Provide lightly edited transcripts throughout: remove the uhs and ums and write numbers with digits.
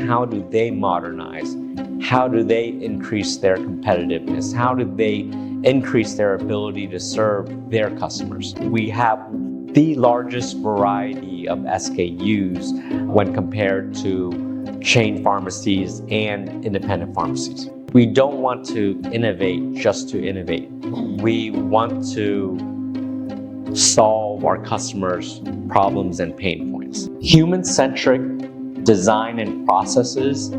how do they modernize? How do they increase their competitiveness? How do they increase their ability to serve their customers? We have the largest variety of SKUs when compared to chain pharmacies and independent pharmacies. We don't want to innovate just to innovate. We want to solve our customers' problems and pain points. Human-centric design and processes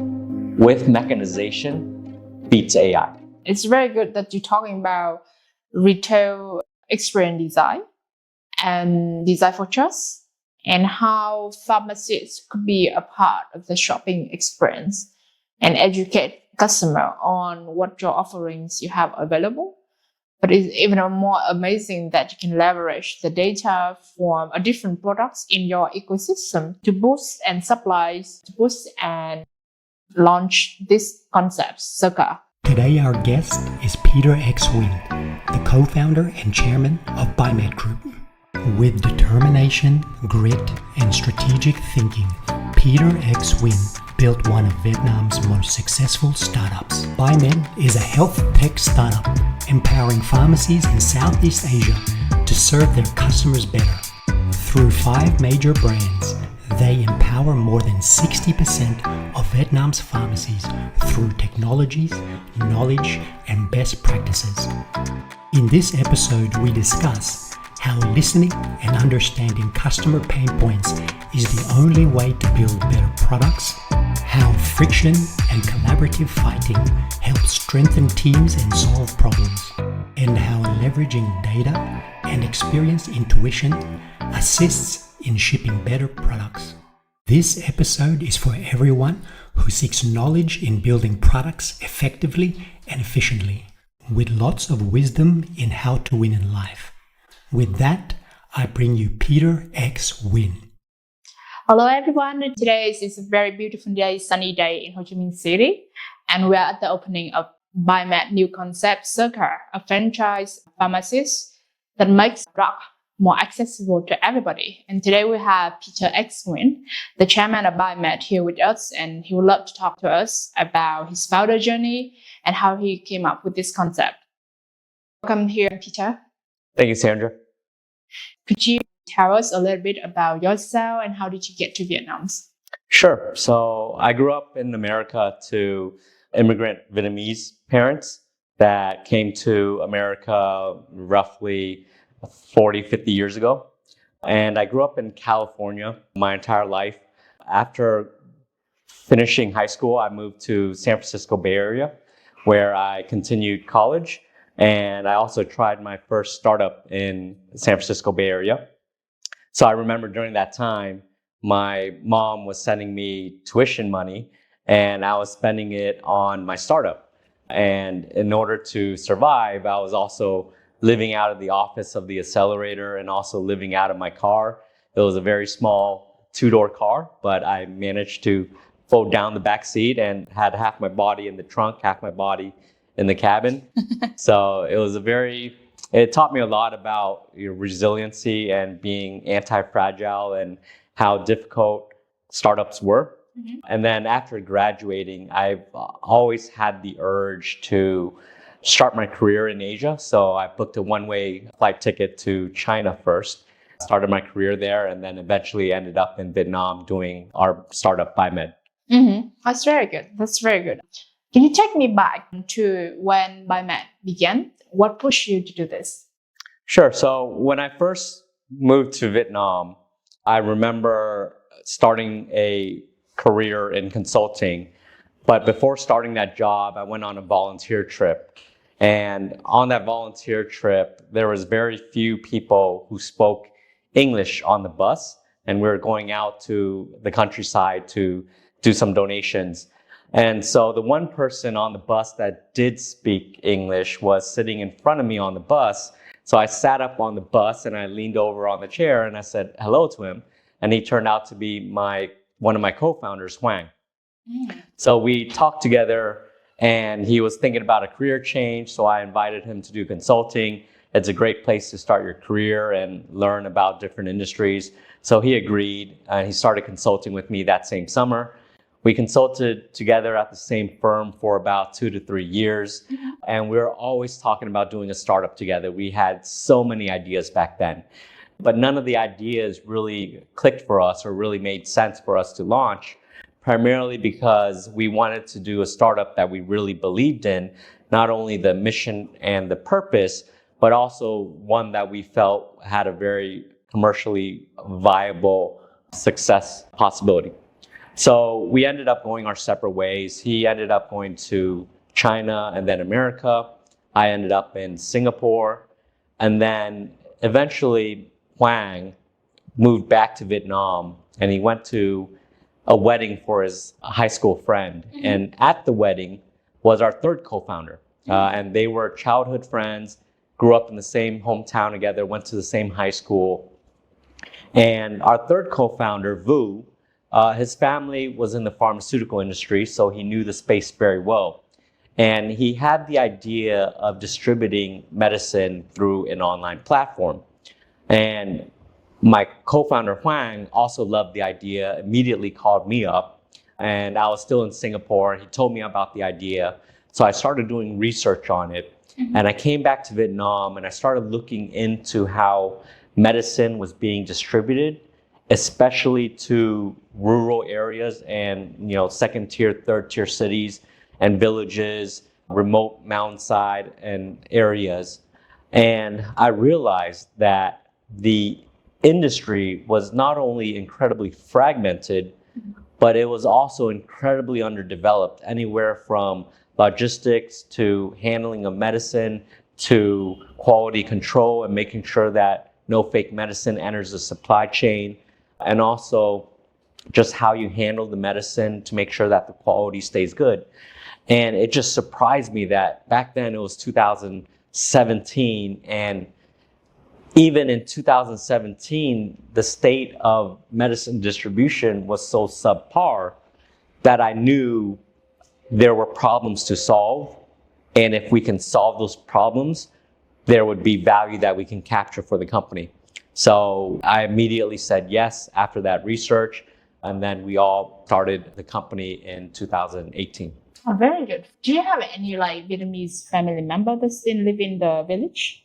with mechanization beats AI. It's very good that you're talking about retail experience design and design for trust, and how pharmacies could be a part of the shopping experience and educate customer on what your offerings you have available. But it's even more amazing that you can leverage the data from different products in your ecosystem to boost and launch this concept, Circa. Today our guest is Peter X Nguyen, the co-founder and chairman of Buymed Group. With determination, grit, and strategic thinking, Peter X Nguyen built one of Vietnam's most successful startups. Buymed is a health tech startup empowering pharmacies in Southeast Asia to serve their customers better. Through 5 major brands, they empower more than 60% of Vietnam's pharmacies through technologies, knowledge, and best practices. In this episode, we discuss how listening and understanding customer pain points is the only way to build better products, how friction and collaborative fighting help strengthen teams and solve problems, and how leveraging data and experience intuition assists in shipping better products. This episode is for everyone who seeks knowledge in building products effectively and efficiently, with lots of wisdom in how to win in life. With that, I bring you Peter X Nguyen. Hello everyone, today is a very beautiful day, sunny day in Ho Chi Minh City, and we are at the opening of Buymed new concept Circa, a franchise pharmacist that makes drug more accessible to everybody. And today we have Peter X Nguyen, the chairman of Buymed, here with us, and he would love to talk to us about his founder journey and how he came up with this concept. Welcome here, Peter. Thank you, Sandra. Could you tell us a little bit about yourself and how did you get to Vietnam? Sure. So I grew up in America to immigrant Vietnamese parents that came to America roughly 40, 50 years ago. And I grew up in California my entire life. After finishing high school, I moved to San Francisco Bay Area, where I continued college. And I also tried my first startup in San Francisco Bay Area. So I remember during that time, my mom was sending me tuition money and I was spending it on my startup. And in order to survive, I was also living out of the office of the accelerator and also living out of my car. It was a very small 2-door car, but I managed to fold down the back seat and had half my body in the trunk, half my body in the cabin. So it taught me a lot about resiliency and being anti-fragile and how difficult startups were. Mm-hmm. And then after graduating, I've always had the urge to start my career in Asia. So I booked a one-way flight ticket to China first, started my career there, and then eventually ended up in Vietnam doing our startup Buymed. Mm-hmm. That's very good. That's very good. Can you take me back to when Buymed began? What pushed you to do this? Sure. So when I first moved to Vietnam, I remember starting a career in consulting. But before starting that job, I went on a volunteer trip. And on that volunteer trip, there was very few people who spoke English on the bus. And we were going out to the countryside to do some donations. And so the one person on the bus that did speak English was sitting in front of me on the bus. So I sat up on the bus and I leaned over on the chair and I said hello to him. And he turned out to be one of my co-founders, Huang. So we talked together and he was thinking about a career change. So I invited him to do consulting. It's a great place to start your career and learn about different industries. So he agreed and he started consulting with me that same summer. We consulted together at the same firm for about 2 to 3 years. And we were always talking about doing a startup together. We had so many ideas back then, but none of the ideas really clicked for us or really made sense for us to launch, primarily because we wanted to do a startup that we really believed in, not only the mission and the purpose, but also one that we felt had a very commercially viable success possibility. So we ended up going our separate ways. He ended up going to China and then America. I ended up in Singapore. And then eventually Huang moved back to Vietnam, and he went to a wedding for his high school friend. And at the wedding was our third co-founder. And they were childhood friends, grew up in the same hometown together, went to the same high school. And our third co-founder, Vu, his family was in the pharmaceutical industry, so he knew the space very well. And he had the idea of distributing medicine through an online platform. And my co-founder, Huang, also loved the idea, immediately called me up. And I was still in Singapore. He told me about the idea. So I started doing research on it. And I came back to Vietnam and I started looking into how medicine was being distributed, especially to rural areas and, second tier, third tier cities and villages, remote mountainside and areas. And I realized that the industry was not only incredibly fragmented, but it was also incredibly underdeveloped, anywhere from logistics to handling of medicine to quality control and making sure that no fake medicine enters the supply chain, and also just how you handle the medicine to make sure that the quality stays good. And it just surprised me that back then it was 2017, and even in 2017, the state of medicine distribution was so subpar that I knew there were problems to solve. And if we can solve those problems, there would be value that we can capture for the company. So I immediately said yes after that research. And then we all started the company in 2018. Oh, very good. Do you have any Vietnamese family member that still live in the village?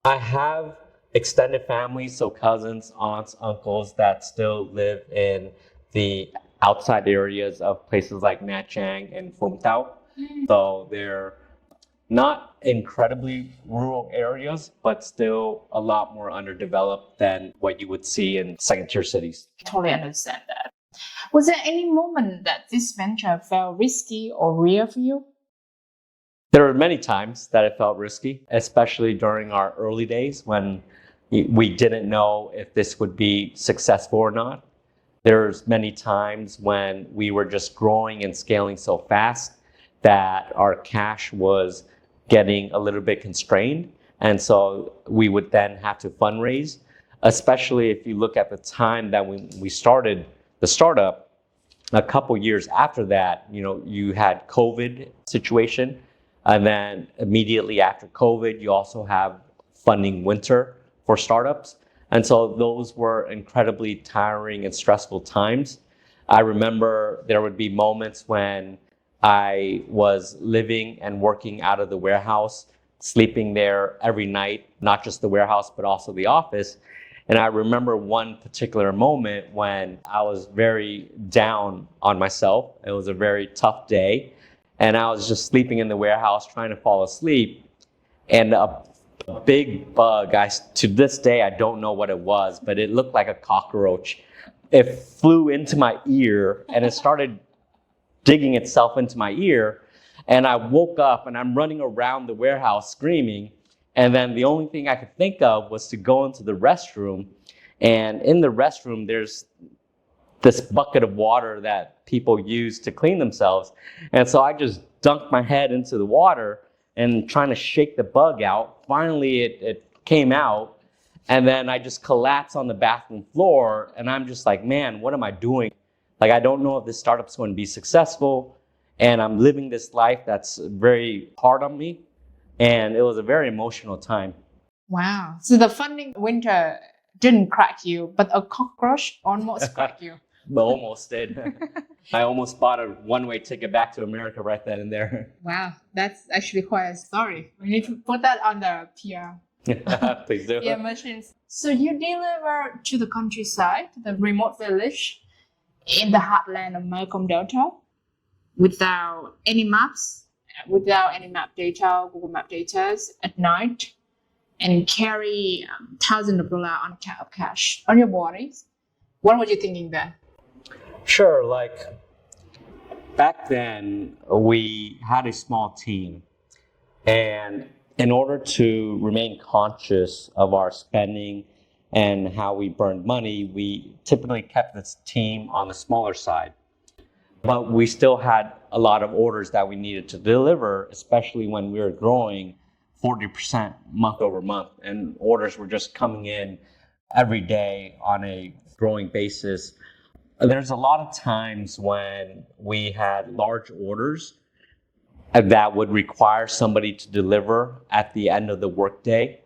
I have extended family, so cousins, aunts, uncles that still live in the outside areas of places like Nha Trang and Phuong Thao. So they're not incredibly rural areas, but still a lot more underdeveloped than what you would see in second tier cities. I totally understand that. Was there any moment that this venture felt risky or real for you? There were many times that it felt risky, especially during our early days when we didn't know if this would be successful or not. There's many times when we were just growing and scaling so fast that our cash was getting a little bit constrained. And so we would then have to fundraise, especially if you look at the time that we started the startup. A couple years after that, you had COVID situation. And then immediately after COVID, you also have funding winter for startups. And so those were incredibly tiring and stressful times. I remember there would be moments when I was living and working out of the warehouse, sleeping there every night, not just the warehouse, but also the office. And I remember one particular moment when I was very down on myself. It was a very tough day. And I was just sleeping in the warehouse trying to fall asleep. And a big bug, to this day, I don't know what it was, but it looked like a cockroach. It flew into my ear and it started digging itself into my ear. And I woke up and I'm running around the warehouse screaming. And then the only thing I could think of was to go into the restroom. And in the restroom, there's this bucket of water that people use to clean themselves. And so I just dunked my head into the water and trying to shake the bug out. Finally, it came out. And then I just collapsed on the bathroom floor. And I'm just like, man, what am I doing? I don't know if this startup's going to be successful. And I'm living this life that's very hard on me. And it was a very emotional time. Wow. So the funding winter didn't crack you, but a cockroach almost cracked you. but almost did. I almost bought a one-way ticket back to America right then and there. Wow, that's actually quite a story. We need to put that on the PR. Please do. Yeah, machines. So you deliver to the countryside, the remote village in the heartland of Mekong Delta without any maps, without any map data, Google Map data at night, and carry thousands of dollars on of cash on your bodies. What were you thinking then? Sure, like back then we had a small team, and in order to remain conscious of our spending and how we burned money, we typically kept this team on the smaller side. But we still had a lot of orders that we needed to deliver, especially when we were growing 40% month over month, and orders were just coming in every day on a growing basis. There's a lot of times when we had large orders that would require somebody to deliver at the end of the workday.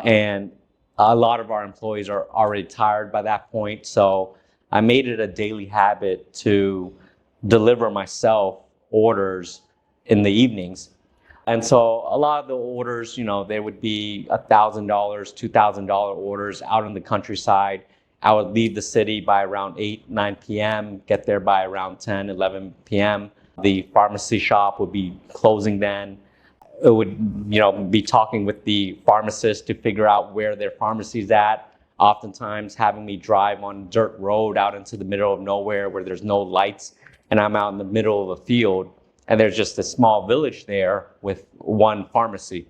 And a lot of our employees are already tired by that point. So I made it a daily habit to deliver myself orders in the evenings. And so a lot of the orders, they would be $1,000, $2,000 orders out in the countryside. I would leave the city by around 8, 9 p.m., get there by around 10, 11 p.m. The pharmacy shop would be closing then. It would, be talking with the pharmacist to figure out where their pharmacy's at. Oftentimes having me drive on dirt road out into the middle of nowhere where there's no lights, and I'm out in the middle of a field, and there's just a small village there with one pharmacy.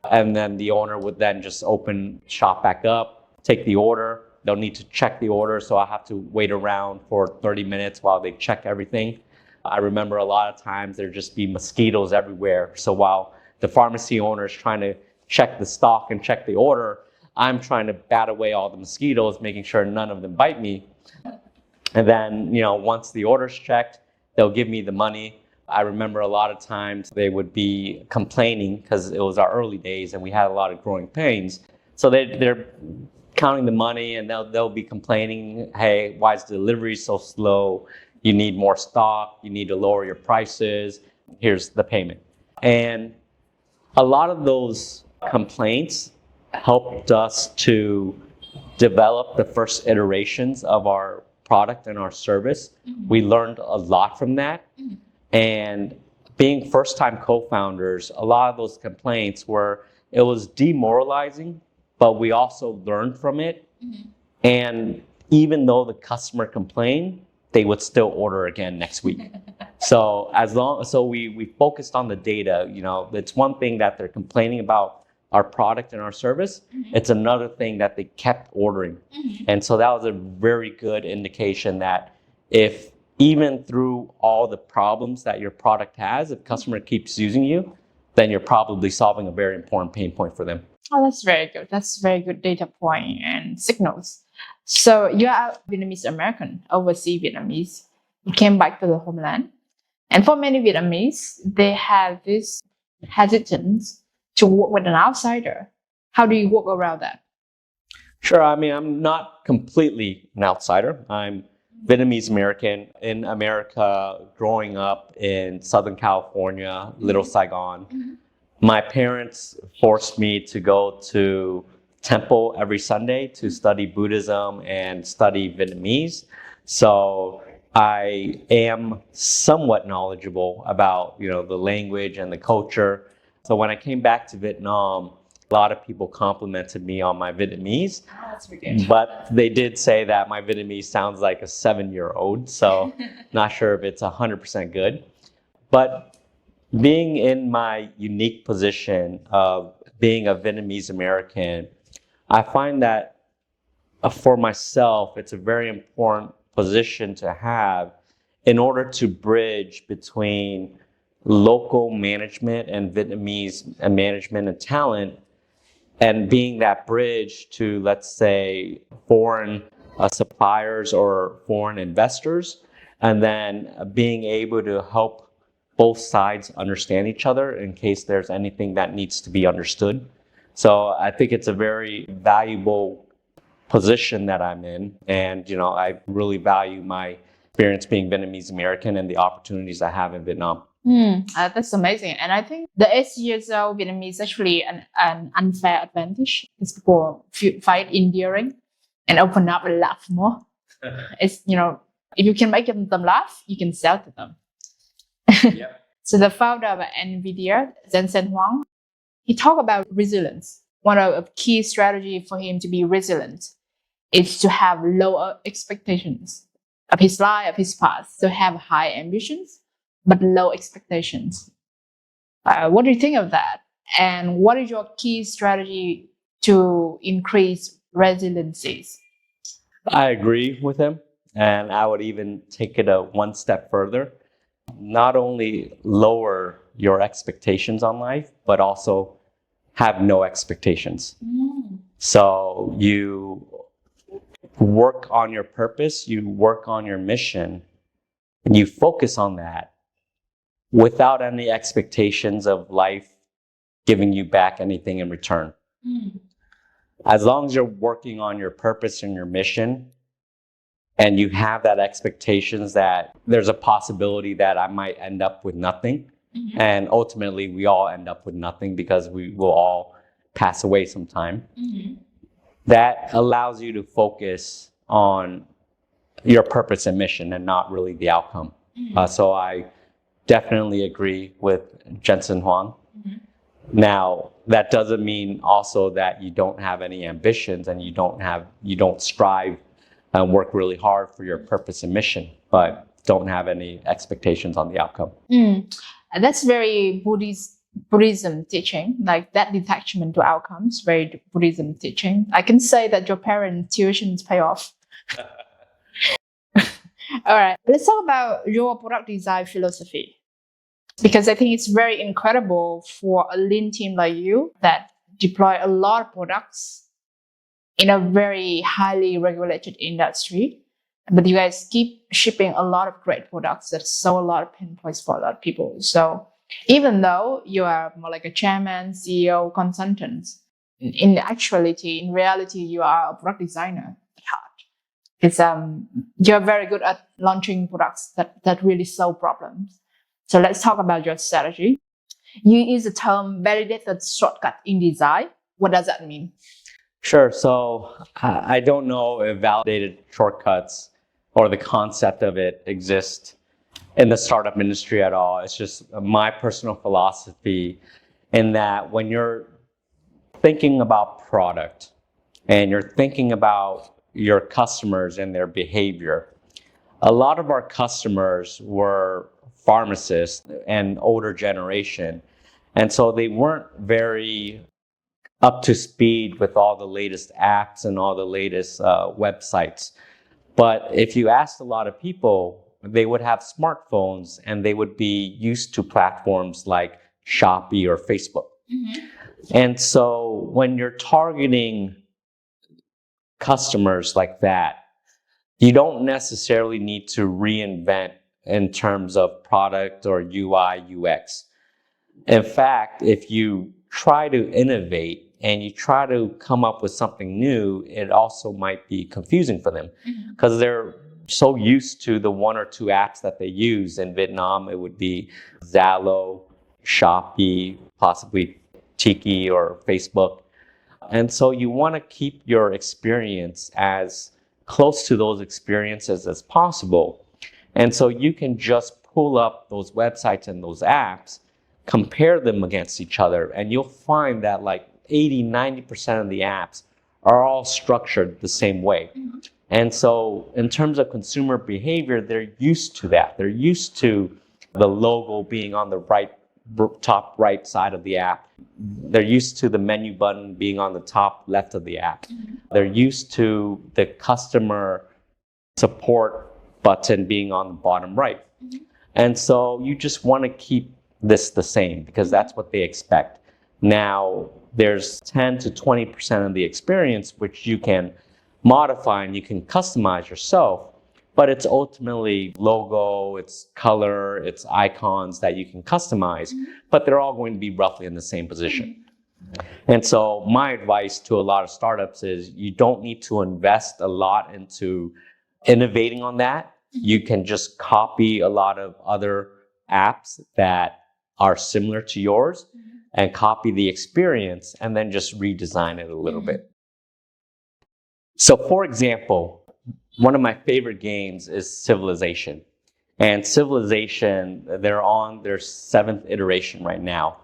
And then the owner would then just open shop back up, take the order. They'll need to check the order, so I have to wait around for 30 minutes while they check everything. I remember a lot of times there'd just be mosquitoes everywhere. So while the pharmacy owner is trying to check the stock and check the order, I'm trying to bat away all the mosquitoes, making sure none of them bite me. And then, once the order's checked, they'll give me the money. I remember a lot of times they would be complaining because it was our early days and we had a lot of growing pains. So they're counting the money and they'll be complaining, hey, why is the delivery so slow? You need more stock, you need to lower your prices, here's the payment. And a lot of those complaints helped us to develop the first iterations of our product and our service. Mm-hmm. We learned a lot from that. Mm-hmm. And being first-time co-founders, a lot of those complaints it was demoralizing, but we also learned from it. Mm-hmm. And even though the customer complained, they would still order again next week. So we focused on the data. It's one thing that they're complaining about our product and our service. Mm-hmm. It's another thing that they kept ordering. Mm-hmm. And so that was a very good indication that if even through all the problems that your product has, if customer keeps using you, then you're probably solving a very important pain point for them. Oh, that's very good. That's very good data point and signals. So you are Vietnamese American, overseas Vietnamese. You came back to the homeland. And for many Vietnamese, they have this hesitance to work with an outsider. How do you work around that? Sure. I'm not completely an outsider. I'm Vietnamese American in America, growing up in Southern California, Little Saigon. Mm-hmm. My parents forced me to go to temple every Sunday to study Buddhism and study Vietnamese. So I am somewhat knowledgeable about, the language and the culture. So when I came back to Vietnam, a lot of people complimented me on my Vietnamese. Oh, that's ridiculous. But they did say that my Vietnamese sounds like a 7-year-old. So not sure if it's 100% good. But being in my unique position of being a Vietnamese American, I find that for myself, it's a very important position to have in order to bridge between local management and Vietnamese management and talent, and being that bridge to, let's say, foreign suppliers or foreign investors, and then being able to help both sides understand each other in case there's anything that needs to be understood. So I think it's a very valuable position that I'm in. And, I really value my experience being Vietnamese American and the opportunities I have in Vietnam. That's amazing. And I think the 8 years old Vietnamese is actually an unfair advantage because people find endearing and open up and laugh more. It's, if you can make them laugh, you can sell to them. Yep. So the founder of NVIDIA, Jensen Huang, he talked about resilience. One of the key strategies for him to be resilient is to have lower expectations of his life, of his path, to have high ambitions, but low expectations. What do you think of that? And what is your key strategy to increase resiliencies? I agree with him. And I would even take it one step further. Not only lower your expectations on life, but also have no expectations. So you work on your purpose, you work on your mission, and you focus on that without any expectations of life giving you back anything in return. As long as you're working on your purpose and your mission, and you have that expectations that there's a possibility that I might end up with nothing. And ultimately, we all end up with nothing because we will all pass away sometime. That allows you to focus on your purpose and mission and not really the outcome. So I definitely agree with Jensen Huang. Now, that doesn't mean also that you don't have any ambitions and you don't strive and work really hard for your purpose and mission, but don't have any expectations on the outcome. That's very Buddhism teaching, like that detachment to outcomes, very Buddhism teaching. I can say that your parents' tuitions pay off. All right, let's talk about your product design philosophy. Because I think it's very incredible for a lean team like you that deploy a lot of products in a very highly regulated industry. But you guys keep shipping a lot of great products that solve a lot of pain points for a lot of people. So even though you are more like a chairman, CEO, consultant, in reality, you are a product designer at heart. It's you're very good at launching products that really solve problems. So let's talk about your strategy. You use the term validated shortcut in design. What does that mean? Sure. So I don't know if validated shortcuts or the concept of it exists in the startup industry at all. It's just my personal philosophy in that when you're thinking about product and you're thinking about your customers and their behavior, a lot of our customers were pharmacists and older generation. And so they weren't very up to speed with all the latest apps and all the latest websites. But if you asked a lot of people, they would have smartphones and they would be used to platforms like Shopee or Facebook. And so when you're targeting customers like that, you don't necessarily need to reinvent in terms of product or UI, UX. In fact, if you try to innovate and you try to come up with something new, it also might be confusing for them because they're so used to the one or two apps that they use. In Vietnam, it would be Zalo, Shopee, possibly Tiki or Facebook. And so you want to keep your experience as close to those experiences as possible. And so you can just pull up those websites and those apps, compare them against each other, and you'll find that like 80-90% of the apps are all structured the same way. And so in terms of consumer behavior, they're used to that. They're used to the logo being on the top right side of the app. They're used to the menu button being on the top left of the app. They're used to the customer support button being on the bottom right. And so you just want to keep this the same because that's what they expect. Now, there's 10 to 20% of the experience which you can modify and you can customize yourself, but it's ultimately logo, it's color, it's icons that you can customize, but they're all going to be roughly in the same position. And so my advice to a lot of startups is you don't need to invest a lot into innovating on that. You can just copy a lot of other apps that are similar to yours and copy the experience and then just redesign it a little bit. So for example, one of my favorite games is Civilization. And Civilization, they're on their 7th iteration right now.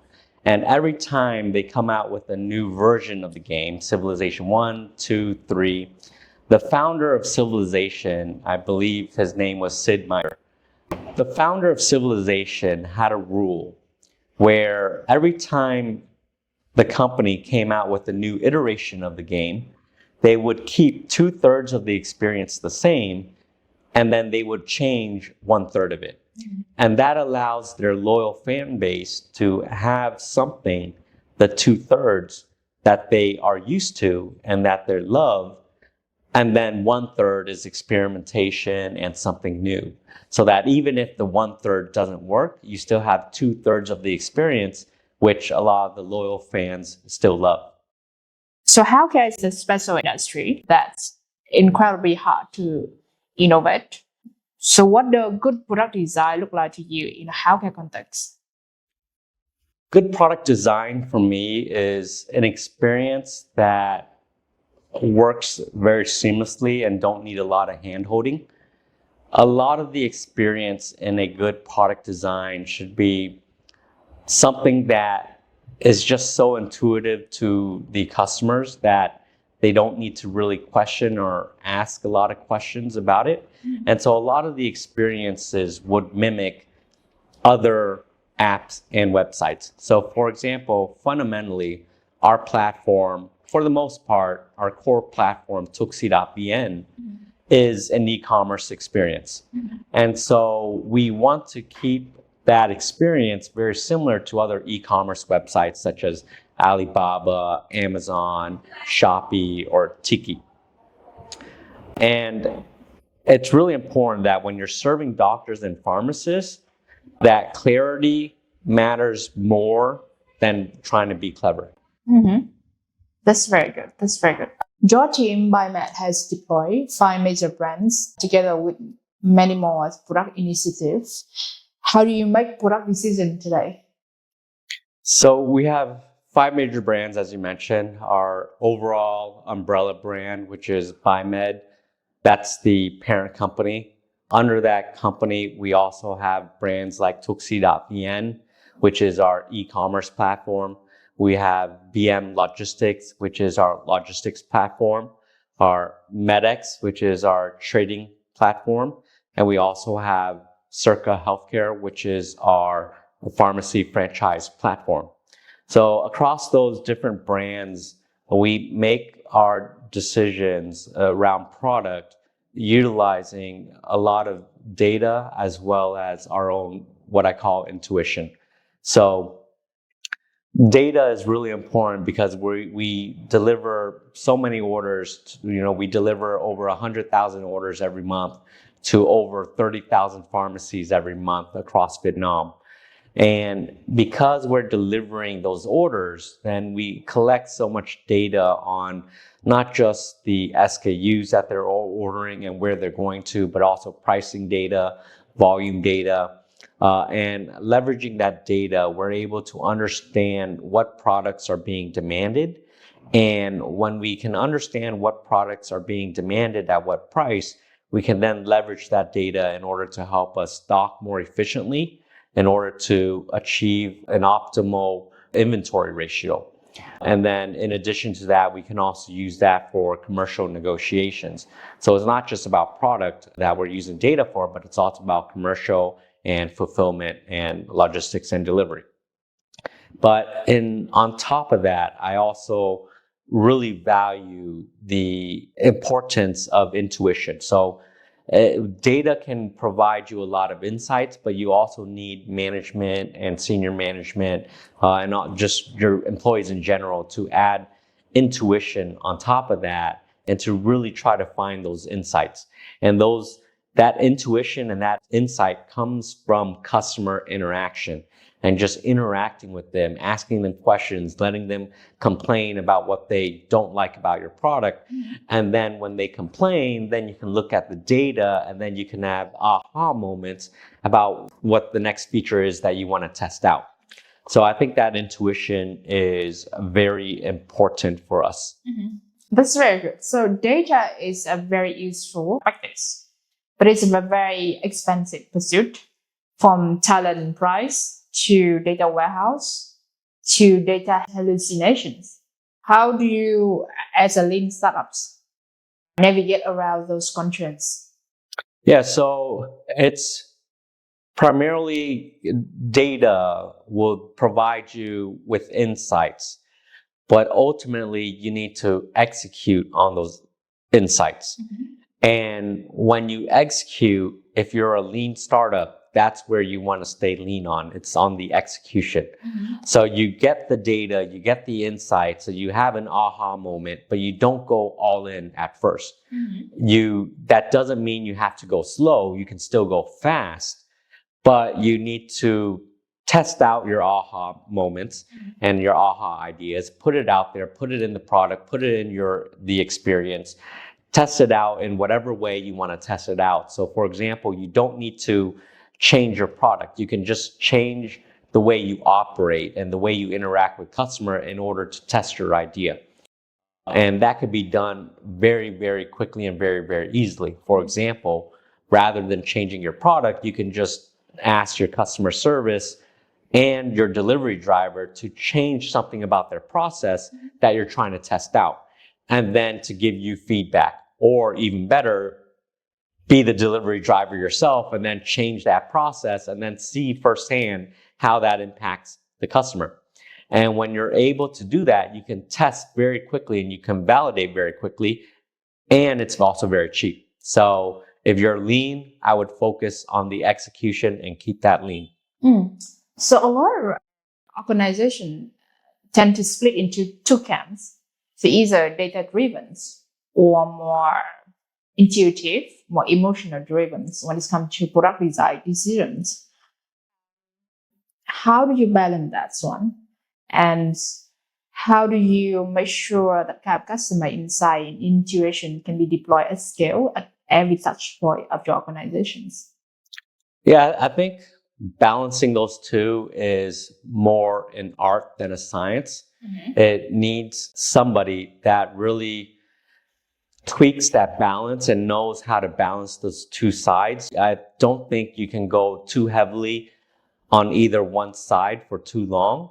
And every time they come out with a new version of the game, Civilization 1, 2, 3, the founder of Civilization, I believe his name was Sid Meier, the founder of Civilization had a rule where every time the company came out with a new iteration of the game, they would keep 2/3 of the experience the same, and then they would change 1/3 of it. And that allows their loyal fan base to have something, the 2/3 that they are used to and that they love, and then 1/3 is experimentation and something new. So that even if the 1/3 doesn't work, you still have 2/3 of the experience, which a lot of the loyal fans still love. So healthcare is a special industry that's incredibly hard to innovate. So what does good product design look like to you in a healthcare context? Good product design for me is an experience that works very seamlessly and don't need a lot of hand-holding. A lot of the experience in a good product design should be something that is just so intuitive to the customers that they don't need to really question or ask a lot of questions about it. And so a lot of the experiences would mimic other apps and websites. So for example, fundamentally, our platform, for the most part, our core platform, Tuxi.vn, is an e-commerce experience. And so we want to keep that experience very similar to other e-commerce websites such as Alibaba, Amazon, Shopee, or Tiki. And it's really important that when you're serving doctors and pharmacists, that clarity matters more than trying to be clever. That's very good. That's very good. Your team, Buymed, has deployed 5 major brands together with many more product initiatives. How do you make product decisions today? So we have 5 major brands, as you mentioned. Our overall umbrella brand, which is Buymed, that's the parent company. Under that company, we also have brands like Tuxi.vn, which is our e-commerce platform. We have BM Logistics, which is our logistics platform, our MedX, which is our trading platform, and we also have Circa Healthcare, which is our pharmacy franchise platform. So across those different brands, we make our decisions around product utilizing a lot of data as well as our own, what I call intuition. So data is really important because we deliver so many orders. We deliver over 100,000 orders every month to over 30,000 pharmacies every month across Vietnam. And because we're delivering those orders, then we collect so much data on not just the SKUs that they're all ordering and where they're going to, but also pricing data, volume data. And leveraging that data, we're able to understand what products are being demanded. And when we can understand what products are being demanded at what price, we can then leverage that data in order to help us stock more efficiently in order to achieve an optimal inventory ratio. And then in addition to that, we can also use that for commercial negotiations. So it's not just about product that we're using data for, but it's also about commercial and fulfillment and logistics and delivery. But on top of that, I also really value the importance of intuition. So data can provide you a lot of insights, but you also need management and senior management and not just your employees in general to add intuition on top of that and to really try to find those insights. And those that intuition and that insight comes from customer interaction and just interacting with them, asking them questions, letting them complain about what they don't like about your product. And then when they complain, then you can look at the data and then you can have aha moments about what the next feature is that you want to test out. So I think that intuition is very important for us. That's very good. So data is a very useful practice, but it's a very expensive pursuit, from talent price to data warehouse to data hallucinations. How do you, as a lean startups, navigate around those constraints? Yeah, so it's primarily data will provide you with insights, but ultimately you need to execute on those insights. And when you execute, if you're a lean startup, that's where you want to stay lean on. It's on the execution. So you get the data, you get the insights, so you have an aha moment, but you don't go all in at first. That doesn't mean you have to go slow. You can still go fast, but you need to test out your aha moments and your aha ideas, put it out there, put it in the product, put it in the experience, test it out in whatever way you want to test it out. So for example, you don't need to change your product. You can just change the way you operate and the way you interact with customer in order to test your idea. And that could be done very, very quickly and very, very easily. For example, rather than changing your product, you can just ask your customer service and your delivery driver to change something about their process that you're trying to test out, and then to give you feedback. Or even better, be the delivery driver yourself and then change that process and then see firsthand how that impacts the customer. And when you're able to do that, you can test very quickly and you can validate very quickly, and it's also very cheap. So if you're lean, I would focus on the execution and keep that lean. So a lot of organizations tend to split into two camps. So either data-driven or more intuitive, more emotional-driven when it comes to product design decisions. How do you balance that one? And how do you make sure that customer insight and intuition can be deployed at scale at every touch point of your organizations? Yeah, I think balancing those two is more an art than a science. It needs somebody that really tweaks that balance and knows how to balance those two sides. I don't think you can go too heavily on either one side for too long.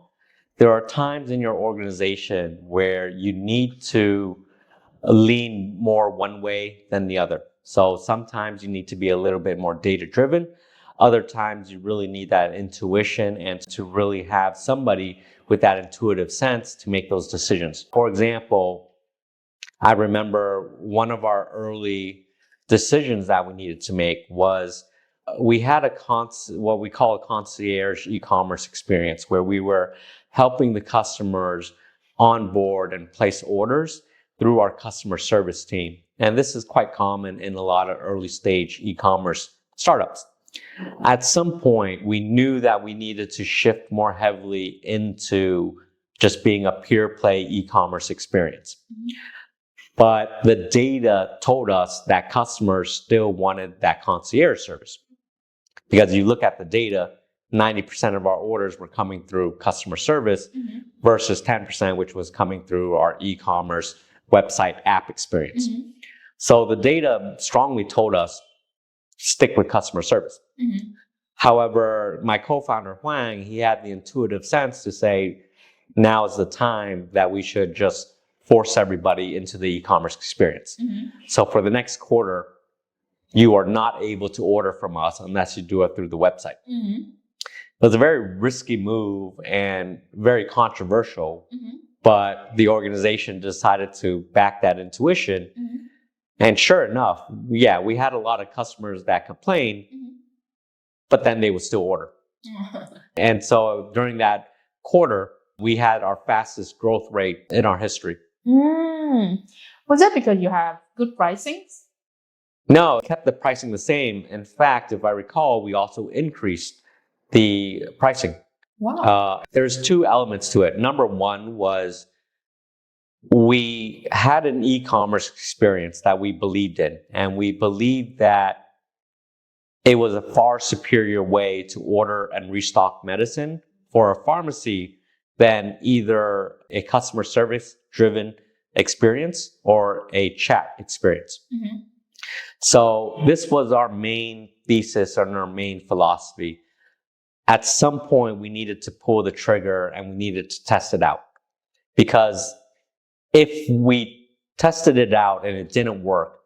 There are times in your organization where you need to lean more one way than the other. So sometimes you need to be a little bit more data-driven. Other times you really need that intuition and to really have somebody with that intuitive sense to make those decisions. For example, I remember one of our early decisions that we needed to make was we had what we call a concierge e-commerce experience, where we were helping the customers onboard and place orders through our customer service team. And this is quite common in a lot of early stage e-commerce startups. At some point, we knew that we needed to shift more heavily into just being a pure play e-commerce experience. But the data told us that customers still wanted that concierge service. Because you look at the data, 90% of our orders were coming through customer service versus 10%, which was coming through our e-commerce website app experience. So the data strongly told us, stick with customer service. However, my co-founder Huang, he had the intuitive sense to say, now is the time that we should just force everybody into the e-commerce experience. So for the next quarter, you are not able to order from us unless you do it through the website. It was a very risky move and very controversial, but the organization decided to back that intuition. And sure enough, yeah, we had a lot of customers that complained, but then they would still order. And so during that quarter, we had our fastest growth rate in our history. Was that because you have good pricing? No, it kept the pricing the same. In fact, if I recall, we also increased the pricing. Wow. There's two elements to it. Number one was we had an e-commerce experience that we believed in, and we believed that it was a far superior way to order and restock medicine for a pharmacy than either a customer service driven experience or a chat experience. Mm-hmm. So this was our main thesis and our main philosophy. At some point, we needed to pull the trigger and we needed to test it out. Because if we tested it out and it didn't work,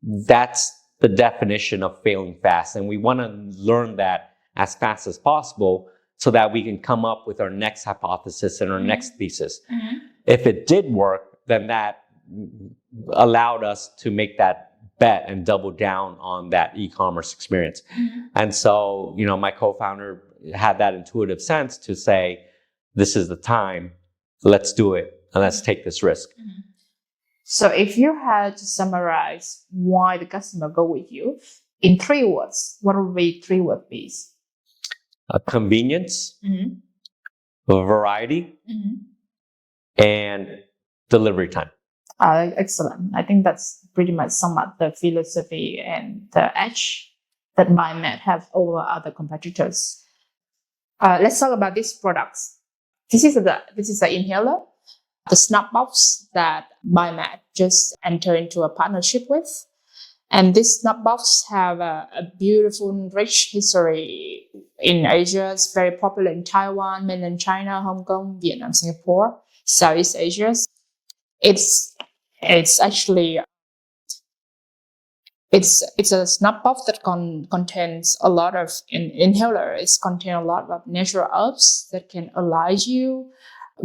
that's the definition of failing fast. And we want to learn that as fast as possible so that we can come up with our next hypothesis and our next thesis. Mm-hmm. If it did work, then that allowed us to make that bet and double down on that e-commerce experience. Mm-hmm. And so, my co-founder had that intuitive sense to say, this is the time, let's do it, and let's take this risk. Mm-hmm. So if you had to summarize why the customer go with you in 3 words, what would be 3 word piece? Convenience, Mm-hmm. variety, Mm-hmm. and delivery time. Excellent. I think that's pretty much sum up the philosophy and the edge that Buymed have over other competitors. Let's talk about these products. This is the inhaler, the snap box that Buymed just entered into a partnership with. And this snap box have a beautiful, rich history in Asia. It's very popular in Taiwan, mainland China, Hong Kong, Vietnam, Singapore, Southeast Asia. It's actually it's a snap box that contains a lot of inhaler. It's contain a lot of natural herbs that can align you,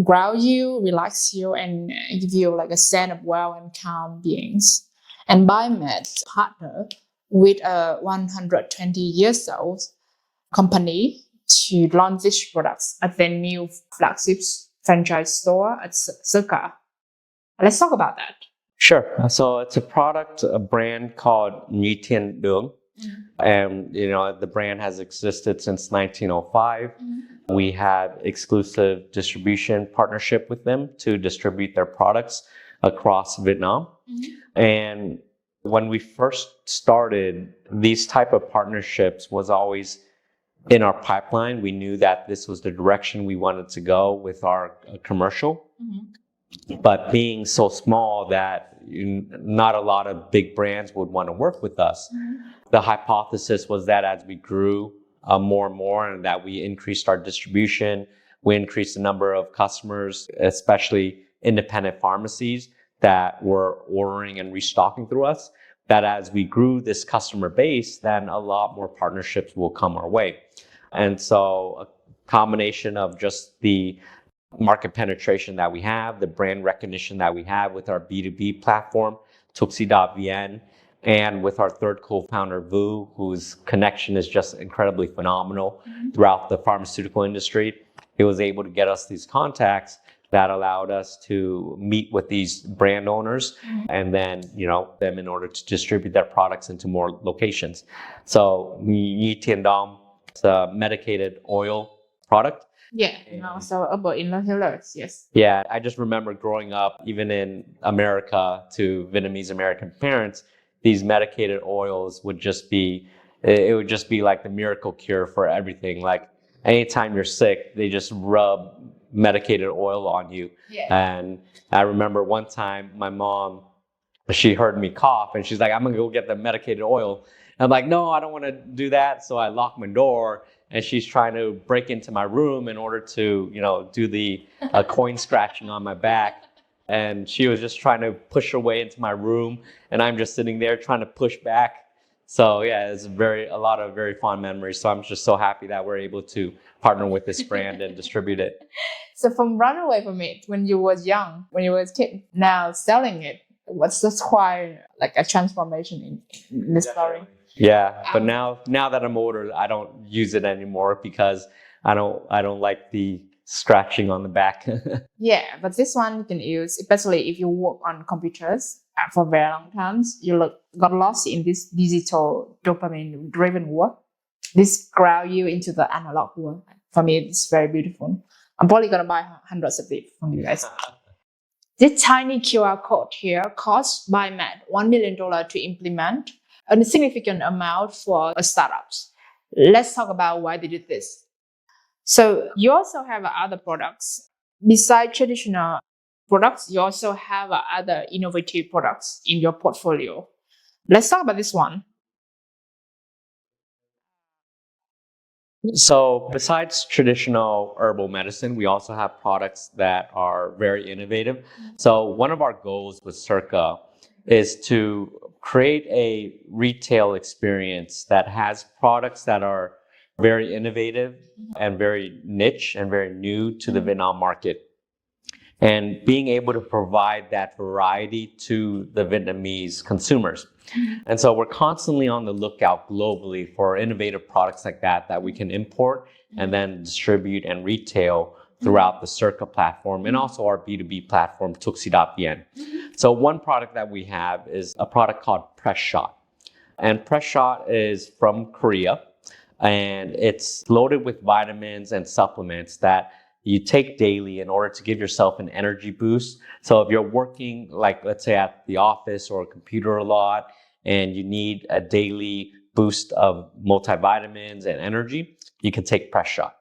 ground you, relax you, and give you like a sense of well and calm beings. And Buymed partner with a 120 years old company to launch these products at their new flagship franchise store at Circa. Let's talk about that. Sure. So it's a brand called Nhi Thiên Đường. Mm-hmm. And, the brand has existed since 1905. Mm-hmm. We have exclusive distribution partnership with them to distribute their products across Vietnam. Mm-hmm. And when we first started, these type of partnerships was always in our pipeline. We knew that this was the direction we wanted to go with our commercial. Mm-hmm. But being so small that not a lot of big brands would want to work with us. Mm-hmm. The hypothesis was that as we grew more and more and that we increased our distribution, we increased the number of customers, especially independent pharmacies that were ordering and restocking through us, that as we grew this customer base, then a lot more partnerships will come our way. And so a combination of just the market penetration that we have, the brand recognition that we have with our B2B platform, Tuxi.vn, and with our third co-founder, Vu, whose connection is just incredibly phenomenal throughout the pharmaceutical industry. He was able to get us these contacts that allowed us to meet with these brand owners and then, them in order to distribute their products into more locations. So Nhi Thiên Đường, it's a medicated oil product. Yeah, and also about inhalers, yes. Yeah, I just remember growing up, even in America, to Vietnamese American parents, these medicated oils would just be like the miracle cure for everything. Like anytime you're sick, they just rub medicated oil on you. Yeah. And I remember one time my mom, she heard me cough and she's like, I'm gonna go get the medicated oil. And I'm like, no, I don't want to do that. So I lock my door and she's trying to break into my room in order to, do the coin scratching on my back. And she was just trying to push her way into my room and I'm just sitting there trying to push back. So yeah, it's a lot of very fond memories. So I'm just so happy that we're able to partner with this brand and distribute it. So from run away from it when you was young, when you was a kid, now selling it, what's this quite like a transformation in this story? Yeah, but now that I'm older, I don't use it anymore because I don't like the scratching on the back. Yeah, but this one you can use, especially if you work on computers. for very long times. Got lost in this digital dopamine-driven world. This ground you into the analog world. For me, it's very beautiful. I'm probably gonna buy hundreds of it from you guys. This tiny QR code here costs Buymed $1 million to implement, a significant amount for startups. Let's talk about why they did this. So you also have other products. Besides traditional products, you also have other innovative products in your portfolio. Let's talk about this one. So besides traditional herbal medicine, we also have products that are very innovative. So one of our goals with Circa is to create a retail experience that has products that are very innovative and very niche and very new to the Vietnam market. And being able to provide that variety to the Vietnamese consumers. And so we're constantly on the lookout globally for innovative products like that we can import and then distribute and retail throughout the Circa platform and also our B2B platform, Tuxi.vn. So one product that we have is a product called Press Shot. And Press Shot is from Korea, and it's loaded with vitamins and supplements that you take daily in order to give yourself an energy boost. So if you're working, like let's say at the office or a computer a lot, and you need a daily boost of multivitamins and energy, you can take Press Shot.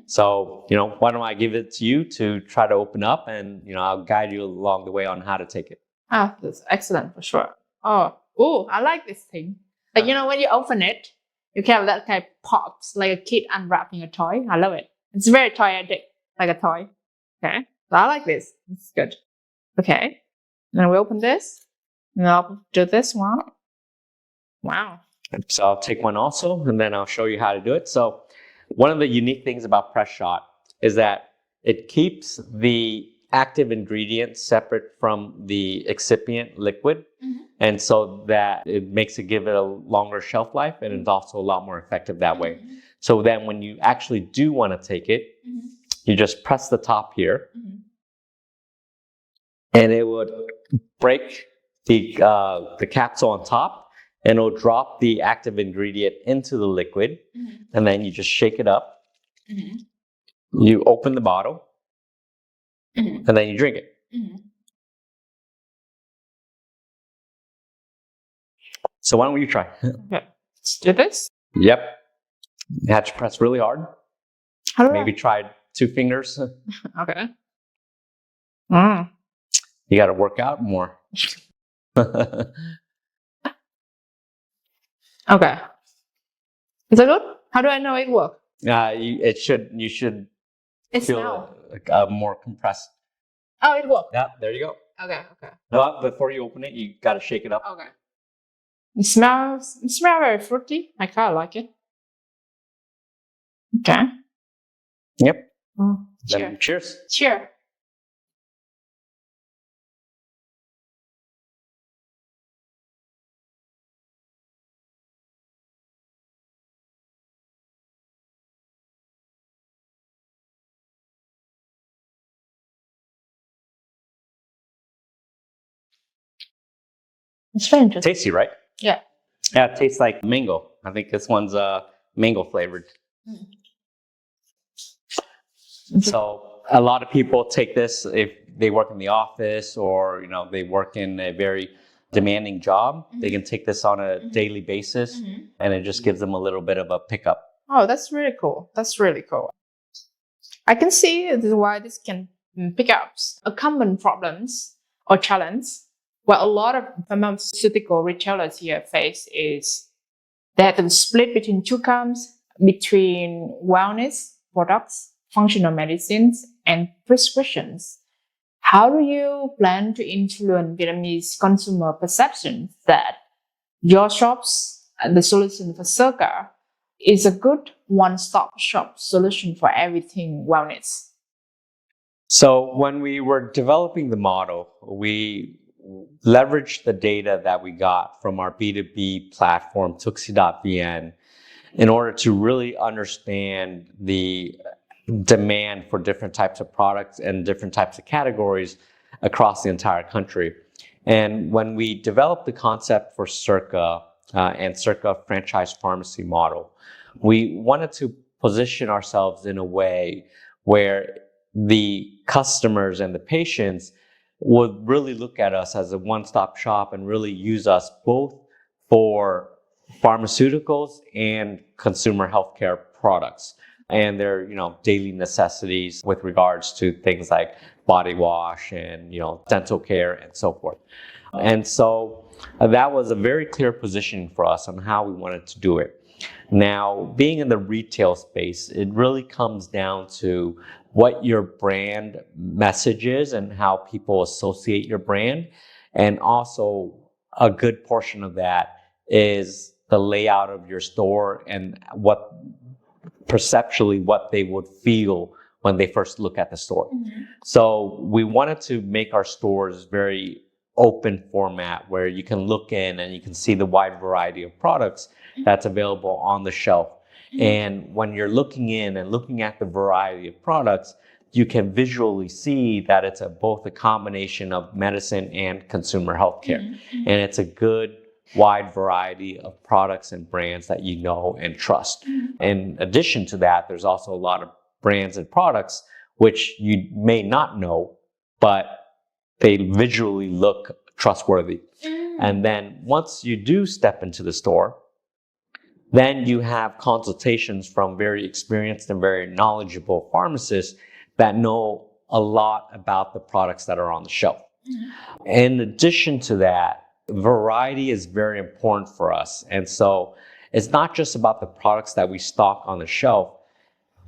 So, why don't I give it to you to try to open up, and, I'll guide you along the way on how to take it. Ah, that's excellent for sure. Oh, I like this thing. Like, when you open it, you can have that kind of pops, like a kid unwrapping a toy. I love it. It's very toy-addict, like a toy. Okay, so I like this. It's good. Okay, then we open this, and I'll do this one. Wow. So I'll take one also, and then I'll show you how to do it. So one of the unique things about Press Shot is that it keeps the active ingredient separate from the excipient liquid. And so that it makes it give it a longer shelf life, and it's also a lot more effective that way. So then when you actually do want to take it, you just press the top here, and it would break the capsule on top, and it'll drop the active ingredient into the liquid, and then you just shake it up. You open the bottle, and then you drink it. So why don't you try? Okay, let's do this. Yep. You have to press really hard. How do Maybe try 2 fingers. Okay. You got to work out more. Okay. Is it good? How do I know it works? You should It feel smells. more compressed. Oh, it works. Yeah, there you go. Okay. No, before you open it, you got to shake it up. Okay. It smells very fruity. I kind of like it. Okay. Yep. Cheers. Cheers. Cheers. It's very interesting. Tasty, right? Yeah. Yeah, it tastes like mango. I think this one's mango flavored. So a lot of people take this if they work in the office or they work in a very demanding job. They can take this on a daily basis, and it just gives them a little bit of a pickup. Oh, that's really cool. I can see why this can pick up a common problems or challenge. What a lot of pharmaceutical retailers here face is they have to split between 2 camps, between wellness products, functional medicines, and prescriptions. How do you plan to influence Vietnamese consumer perceptions that your shops, the solution for Circa, is a good one-stop shop solution for everything wellness? So when we were developing the model, we leveraged the data that we got from our B2B platform, Tuxi.vn, in order to really understand the demand for different types of products and different types of categories across the entire country. And when we developed the concept for Circa and Circa franchise pharmacy model, we wanted to position ourselves in a way where the customers and the patients would really look at us as a one-stop shop and really use us both for pharmaceuticals and consumer healthcare products and their, daily necessities with regards to things like body wash and, dental care and so forth. And so that was a very clear positioning for us on how we wanted to do it. Now, being in the retail space, it really comes down to what your brand message is and how people associate your brand. And also a good portion of that is the layout of your store and perceptually what they would feel when they first look at the store. So we wanted to make our stores very open format where you can look in and you can see the wide variety of products that's available on the shelf. And when you're looking in and looking at the variety of products, you can visually see that it's both a combination of medicine and consumer healthcare. And it's a good wide variety of products and brands that you know and trust. In addition to that, there's also a lot of brands and products which you may not know, but they visually look trustworthy. And then once you do step into the store, then you have consultations from very experienced and very knowledgeable pharmacists that know a lot about the products that are on the shelf. In addition to that, variety is very important for us. And so it's not just about the products that we stock on the shelf.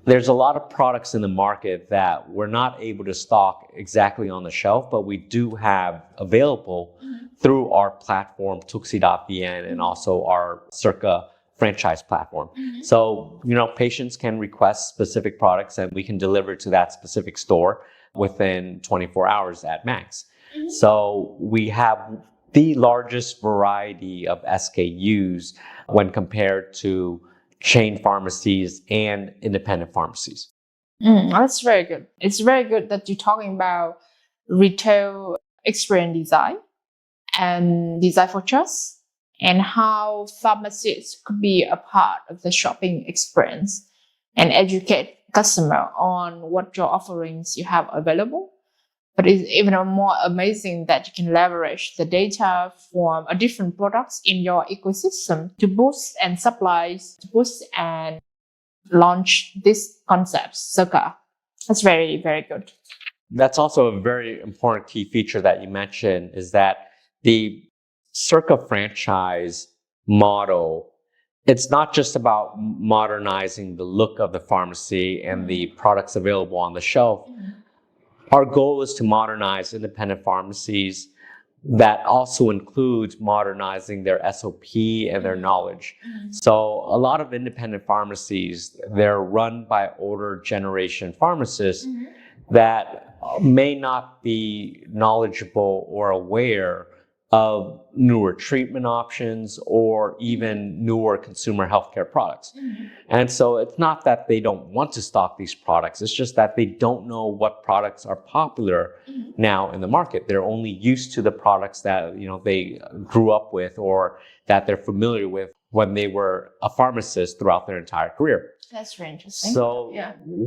There's a lot of products in the market that we're not able to stock exactly on the shelf, but we do have available through our platform, tuxi.vn, and also our Circa franchise platform. So, patients can request specific products and we can deliver to that specific store within 24 hours at max. So we have the largest variety of SKUs when compared to chain pharmacies and independent pharmacies. That's very good. It's very good that you're talking about retail experience design and design for trust, and how pharmacies could be a part of the shopping experience and educate customer on what your offerings you have available. But it's even more amazing that you can leverage the data from different products in your ecosystem to boost and launch this concept, Circa. That's very, very good. That's also a very important key feature that you mentioned, is that the Circa franchise model, it's not just about modernizing the look of the pharmacy and the products available on the shelf. Our goal is to modernize independent pharmacies. That also includes modernizing their SOP and their knowledge. So a lot of independent pharmacies, they're run by older generation pharmacists that may not be knowledgeable or aware of newer treatment options or even newer consumer healthcare products. And so it's not that they don't want to stock these products, it's just that they don't know what products are popular now in the market. They're only used to the products that they grew up with or that they're familiar with when they were a pharmacist throughout their entire career. That's very interesting. So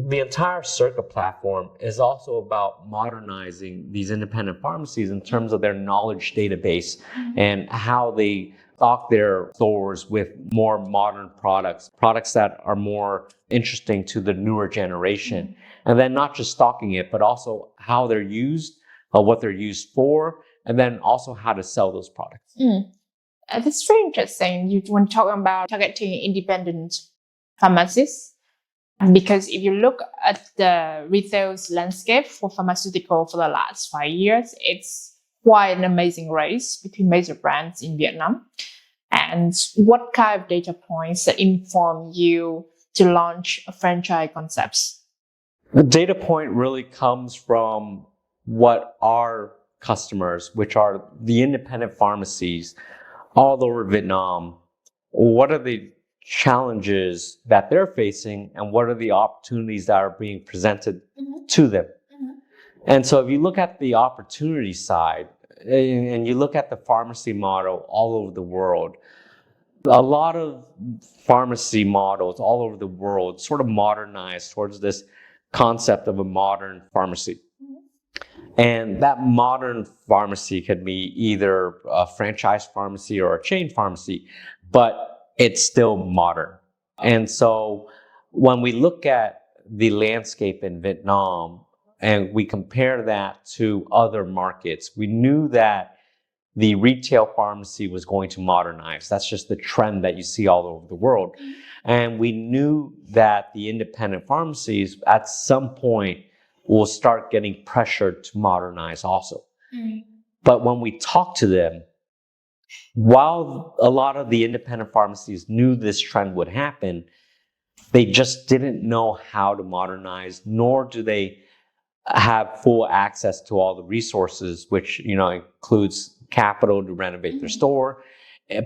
the entire Circa platform is also about modernizing these independent pharmacies in terms of their knowledge database and how they stock their stores with more modern products that are more interesting to the newer generation. And then not just stocking it, but also how they're used, what they're used for, and then also how to sell those products. That's very interesting. When talking about targeting independent pharmacies, because if you look at the retail landscape for pharmaceutical for the last 5 years, it's quite an amazing race between major brands in Vietnam. And what kind of data points that inform you to launch a franchise concepts? The data point really comes from what our customers, which are the independent pharmacies all over Vietnam, what are the challenges that they're facing and what are the opportunities that are being presented to them. And so if you look at the opportunity side, and you look at the pharmacy model all over the world, a lot of pharmacy models all over the world sort of modernize towards this concept of a modern pharmacy. And that modern pharmacy could be either a franchise pharmacy or a chain pharmacy, but it's still modern. And so when we look at the landscape in Vietnam and we compare that to other markets, we knew that the retail pharmacy was going to modernize. That's just the trend that you see all over the world. And we knew that the independent pharmacies at some point will start getting pressured to modernize also. But when we talk to them, while a lot of the independent pharmacies knew this trend would happen, they just didn't know how to modernize, nor do they have full access to all the resources, which includes capital to renovate their store,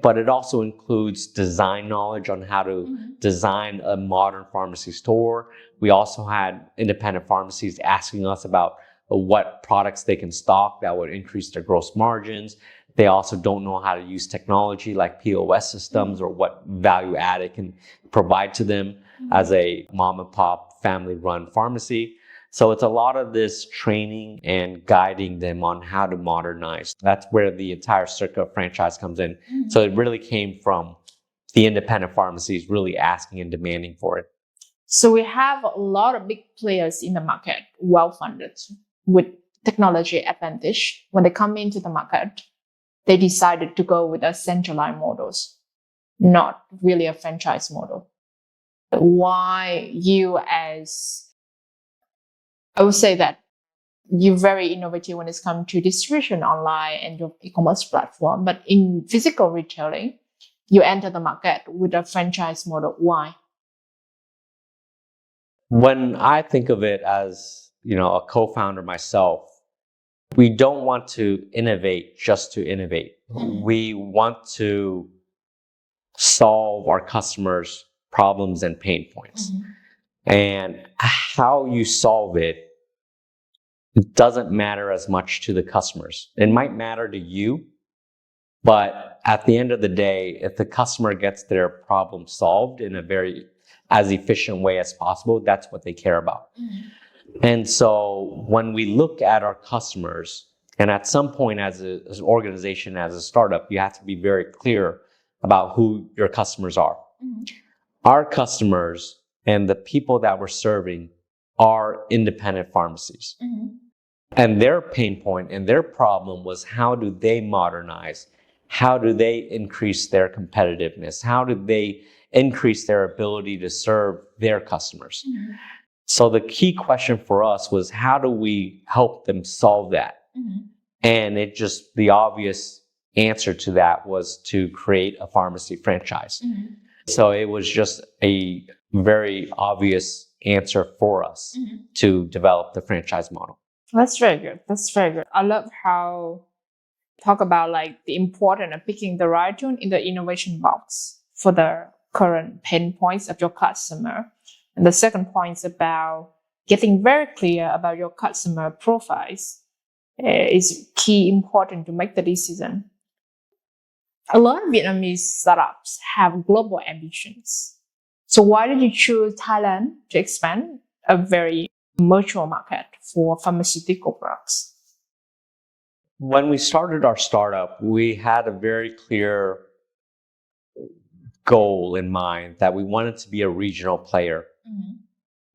but it also includes design knowledge on how to design a modern pharmacy store. We also had independent pharmacies asking us about what products they can stock that would increase their gross margins. They also don't know how to use technology like POS systems or what value add it can provide to them as a mom and pop family run pharmacy. So it's a lot of this training and guiding them on how to modernize. That's where the entire Circa franchise comes in. So it really came from the independent pharmacies really asking and demanding for it. So we have a lot of big players in the market, well-funded, with technology advantage. When they come into the market, they decided to go with a centralized models, not really a franchise model. Why you I would say that you're very innovative when it comes to distribution online and your e-commerce platform. But in physical retailing, you enter the market with a franchise model. Why? When I think of it as, a co-founder myself, we don't want to innovate just to innovate. We want to solve our customers' problems and pain points. And how you solve it doesn't matter as much to the customers. It might matter to you, but at the end of the day, if the customer gets their problem solved in a very as efficient way as possible, that's what they care about. And so when we look at our customers, and at some point as an organization, as a startup, you have to be very clear about who your customers are. Our customers and the people that we're serving are independent pharmacies. And their pain point and their problem was, how do they modernize? How do they increase their competitiveness? How do they increase their ability to serve their customers? So the key question for us was, how do we help them solve that? And the obvious answer to that was to create a pharmacy franchise. So it was just a very obvious answer for us to develop the franchise model. That's very good. That's very good. I love how talk about the importance of picking the right tune in the innovation box for the current pain points of your customer. And the second point is about getting very clear about your customer profiles is key important to make the decision. A lot of Vietnamese startups have global ambitions. So why did you choose Thailand to expand a very mature market for pharmaceutical products? When we started our startup, we had a very clear goal in mind that we wanted to be a regional player.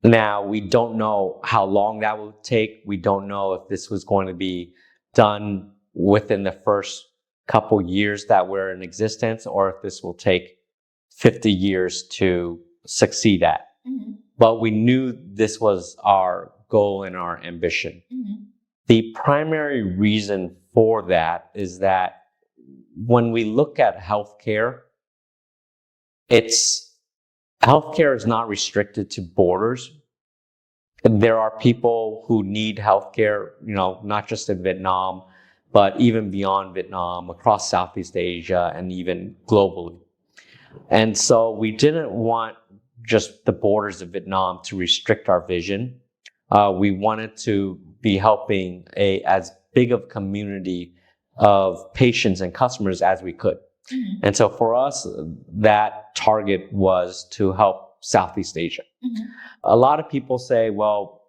Now, we don't know how long that will take. We don't know if this was going to be done within the first couple years that we're in existence, or if this will take 50 years to succeed at. But we knew this was our goal and our ambition. The primary reason for that is that when we look at healthcare, healthcare is not restricted to borders. There are people who need healthcare, not just in Vietnam, but even beyond Vietnam, across Southeast Asia, and even globally. And so we didn't want just the borders of Vietnam to restrict our vision. We wanted to be helping as big of a community of patients and customers as we could. Mm-hmm. And so for us, that target was to help Southeast Asia. Mm-hmm. A lot of people say, well,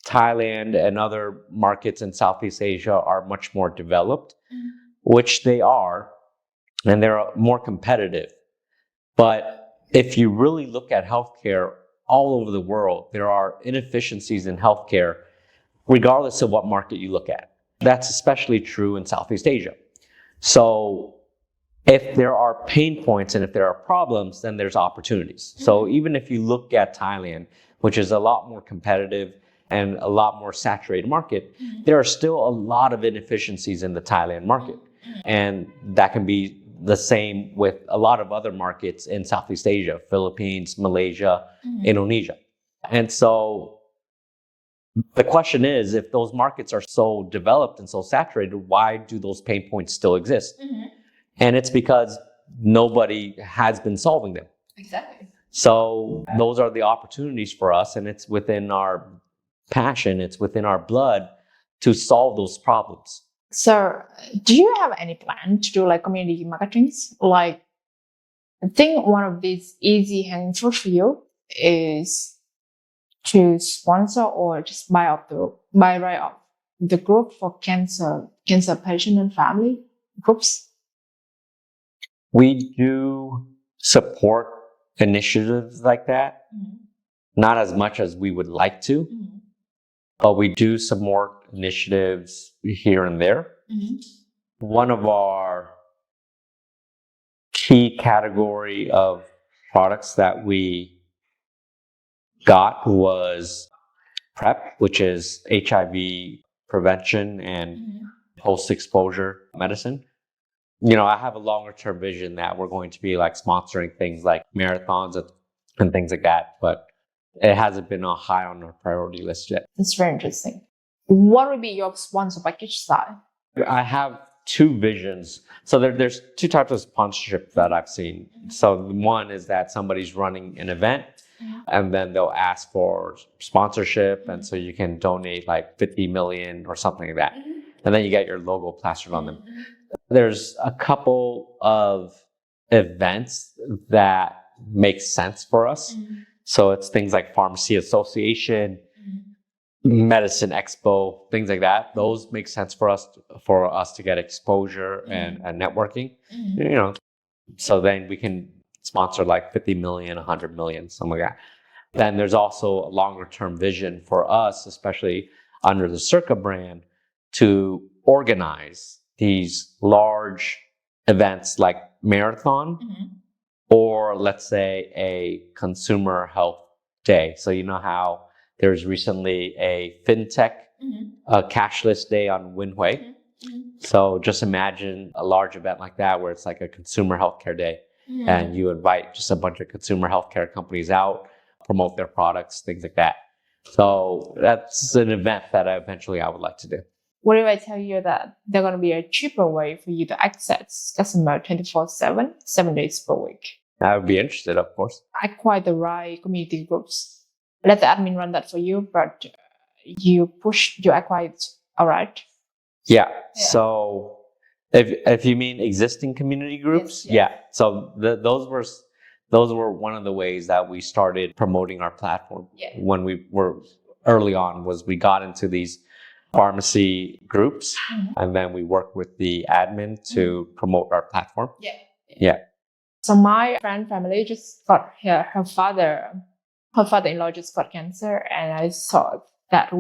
Thailand and other markets in Southeast Asia are much more developed, Mm-hmm. which they are, and they're more competitive. But if you really look at healthcare all over the world, there are inefficiencies in healthcare, regardless of what market you look at. That's especially true in Southeast Asia. So if there are pain points and if there are problems, then there's opportunities. Mm-hmm. So even if you look at Thailand, which is a lot more competitive and a lot more saturated market, Mm-hmm. there are still a lot of inefficiencies in the Thailand market. Mm-hmm. And that can be the same with a lot of other markets in Southeast Asia, Philippines, Malaysia, Mm-hmm. Indonesia. And so the question is, if those markets are so developed and so saturated, why do those pain points still exist? Mm-hmm. And it's because nobody has been solving them. Exactly. So those are the opportunities for us, and it's within our passion, it's within our blood to solve those problems. So, do you have any plan to do like community marketing? Like, I think one of these easy hanging fruit for you is to sponsor or just buy right off the group for cancer patient and family groups. We do support initiatives like that, Mm-hmm. not as much as we would like to, Mm-hmm. but we do support initiatives here and there. Mm-hmm. One of our key category of products that we got was PrEP, which is HIV prevention and Mm-hmm. post-exposure medicine. I have a longer term vision that we're going to be like sponsoring things like marathons and things like that, but it hasn't been high on our priority list yet. That's very interesting. What would be your sponsor package style? I have two visions. So there's two types of sponsorship that I've seen. So one is that somebody's running an event, and then they'll ask for sponsorship, and so you can donate like 50 million or something like that. And then you get your logo plastered on them. There's a couple of events that make sense for us. So it's things like Pharmacy Association, Medicine Expo, things like that. Those make sense for us to get exposure and networking. So then we can sponsor like 50 million, 100 million, something like that. Then there's also a longer term vision for us, especially under the Circa brand, to organize these large events like marathon, or let's say a consumer health day. So you know how there's recently a fintech a cashless day on Winhui. So just imagine a large event like that where it's like a consumer healthcare day, and you invite just a bunch of consumer healthcare companies out, promote their products, things like that. So that's an event that I would like to do. What if I tell you that there's going to be a cheaper way for you to access customer 24/7, 7 days per week? I would be interested, of course. Acquire the right community groups. Let the admin run that for you, but you acquire it, all right? Yeah. So if you mean existing community groups, Yes. yeah. So those were one of the ways that we started promoting our platform when we were early on. Was we got into these pharmacy groups, and then we worked with the admin to promote our platform. Yeah. So my friend family just got her father-in-law just got cancer, and I thought that it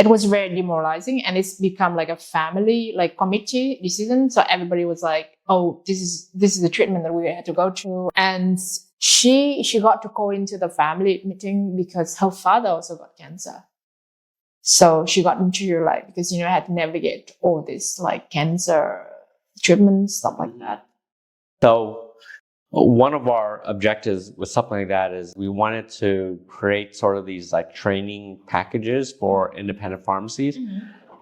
was very demoralizing, and it's become like a family committee decision. So everybody was like, "Oh, this is the treatment that we had to go through," and she got to go into the family meeting because her father also got cancer. So she got into because I had to navigate all this cancer treatment, stuff like that. So one of our objectives with something like that is we wanted to create sort of these training packages for independent pharmacies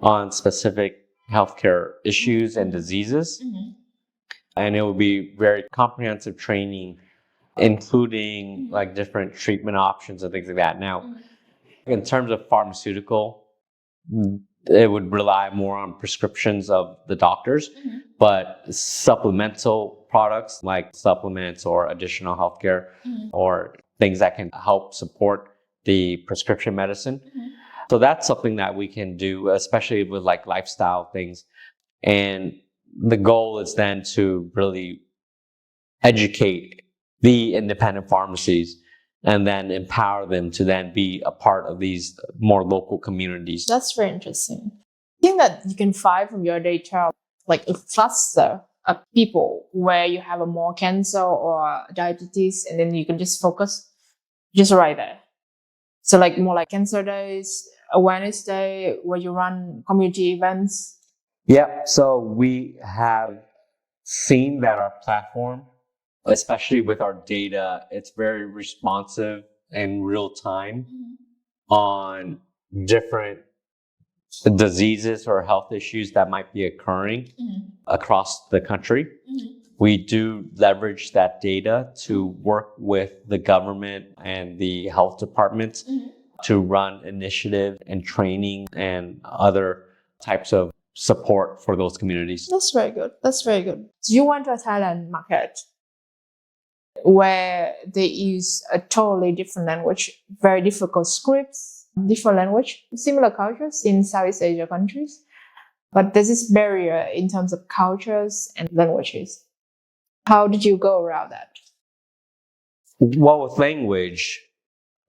on specific healthcare issues and diseases. And it would be very comprehensive training, including different treatment options and things like that. Now, in terms of pharmaceutical, it would rely more on prescriptions of the doctors, but supplemental products like supplements or additional healthcare or things that can help support the prescription medicine. So that's something that we can do, especially with like lifestyle things. And the goal is then to really educate the independent pharmacies and then empower them to then be a part of these more local communities. That's very interesting. I think that you can find from your data like a cluster of people where you have a more cancer or diabetes, and then you can just focus just right there. So like more like cancer days, awareness day, where you run community events. Yeah, so we have seen that our platform, especially with our data, it's very responsive and real time on different diseases or health issues that might be occurring across the country. We do leverage that data to work with the government and the health departments to run initiative and training and other types of support for those communities. That's very good. That's very good. So you went to a Thailand market where they use a totally different language, very difficult scripts, different language, similar cultures in Southeast Asia countries. But there's this barrier in terms of cultures and languages. How did you go around that? Well, with language,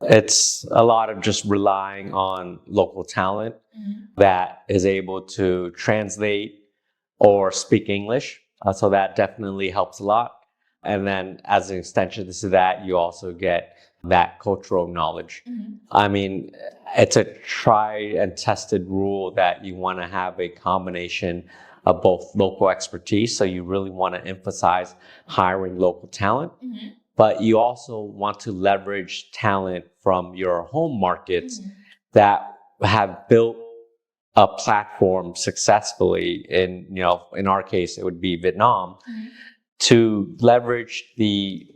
it's a lot of just relying on local talent that is able to translate or speak English. So that definitely helps a lot. And then as an extension to that, you also get that cultural knowledge. I mean, it's a tried and tested rule that you want to have a combination of both local expertise. So you really want to emphasize hiring local talent, but you also want to leverage talent from your home markets that have built a platform successfully in our case, it would be Vietnam, to leverage the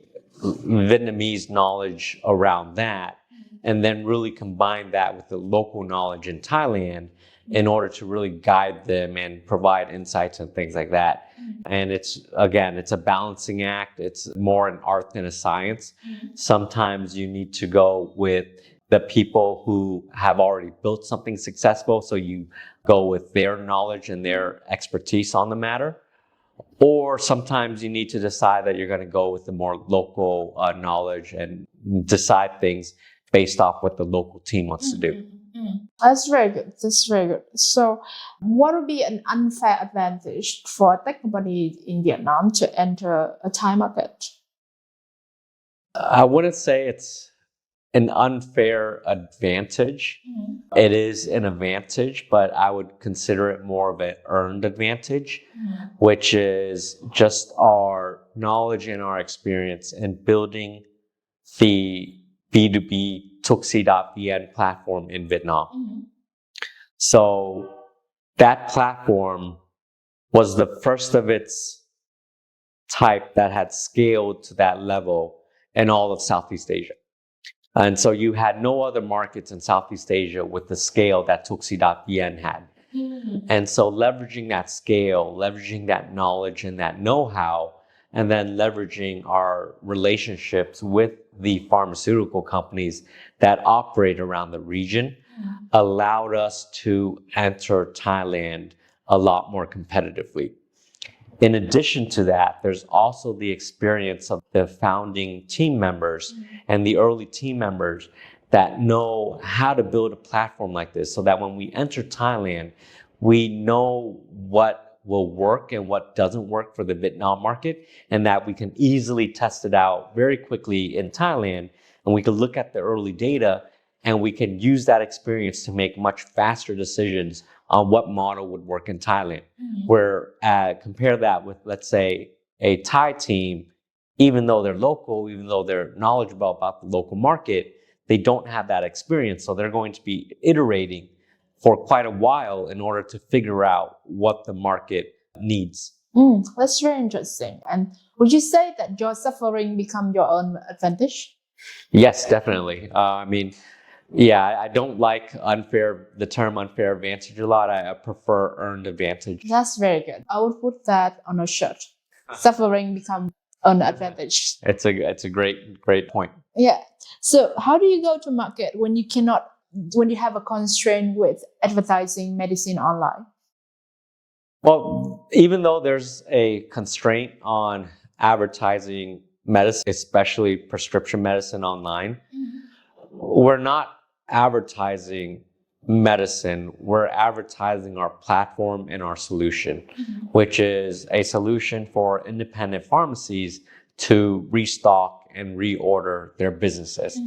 Vietnamese knowledge around that, and then really combine that with the local knowledge in Thailand in order to really guide them and provide insights and things like that. And it's a balancing act. It's more an art than a science. Sometimes you need to go with the people who have already built something successful, so you go with their knowledge and their expertise on the matter. Or sometimes you need to decide that you're going to go with the more local knowledge and decide things based off what the local team wants to do. That's very good. That's very good. So what would be an unfair advantage for a tech company in Vietnam to enter a Thai market? I wouldn't say it's an unfair advantage. It is an advantage, but I would consider it more of an earned advantage, which is just our knowledge and our experience in building the B2B Tuxi.vn platform in Vietnam. So that platform was the first of its type that had scaled to that level in all of Southeast Asia. And so you had no other markets in Southeast Asia with the scale that Tuxi.vn had. And so leveraging that scale, leveraging that knowledge and that know-how, and then leveraging our relationships with the pharmaceutical companies that operate around the region allowed us to enter Thailand a lot more competitively. In addition to that, there's also the experience of the founding team members and the early team members that know how to build a platform like this, so that when we enter Thailand, we know what will work and what doesn't work for the Vietnam market, and that we can easily test it out very quickly in Thailand, and we can look at the early data and we can use that experience to make much faster decisions on what model would work in Thailand. Where compare that with, let's say, a Thai team, even though they're local, even though they're knowledgeable about the local market, they don't have that experience. So they're going to be iterating for quite a while in order to figure out what the market needs. That's very interesting. And would you say that your suffering become your own advantage? Yes, definitely. I mean, Yeah, I don't like the term unfair advantage a lot. I prefer earned advantage. That's very good. I would put that on a shirt. Suffering become an advantage. It's a great point. Yeah. So how do you go to market when you have a constraint with advertising medicine online? Well, even though there's a constraint on advertising medicine, especially prescription medicine online, we're not advertising medicine, we're advertising our platform and our solution, which is a solution for independent pharmacies to restock and reorder their businesses.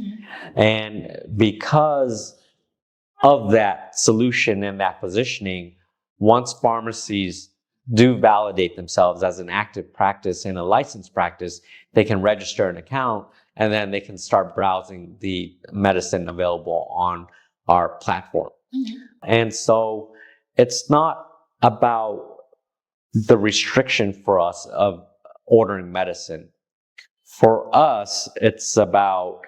And because of that solution and that positioning, once pharmacies do validate themselves as an active practice and a licensed practice, they can register an account and then they can start browsing the medicine available on our platform. And so it's not about the restriction for us of ordering medicine. For us, it's about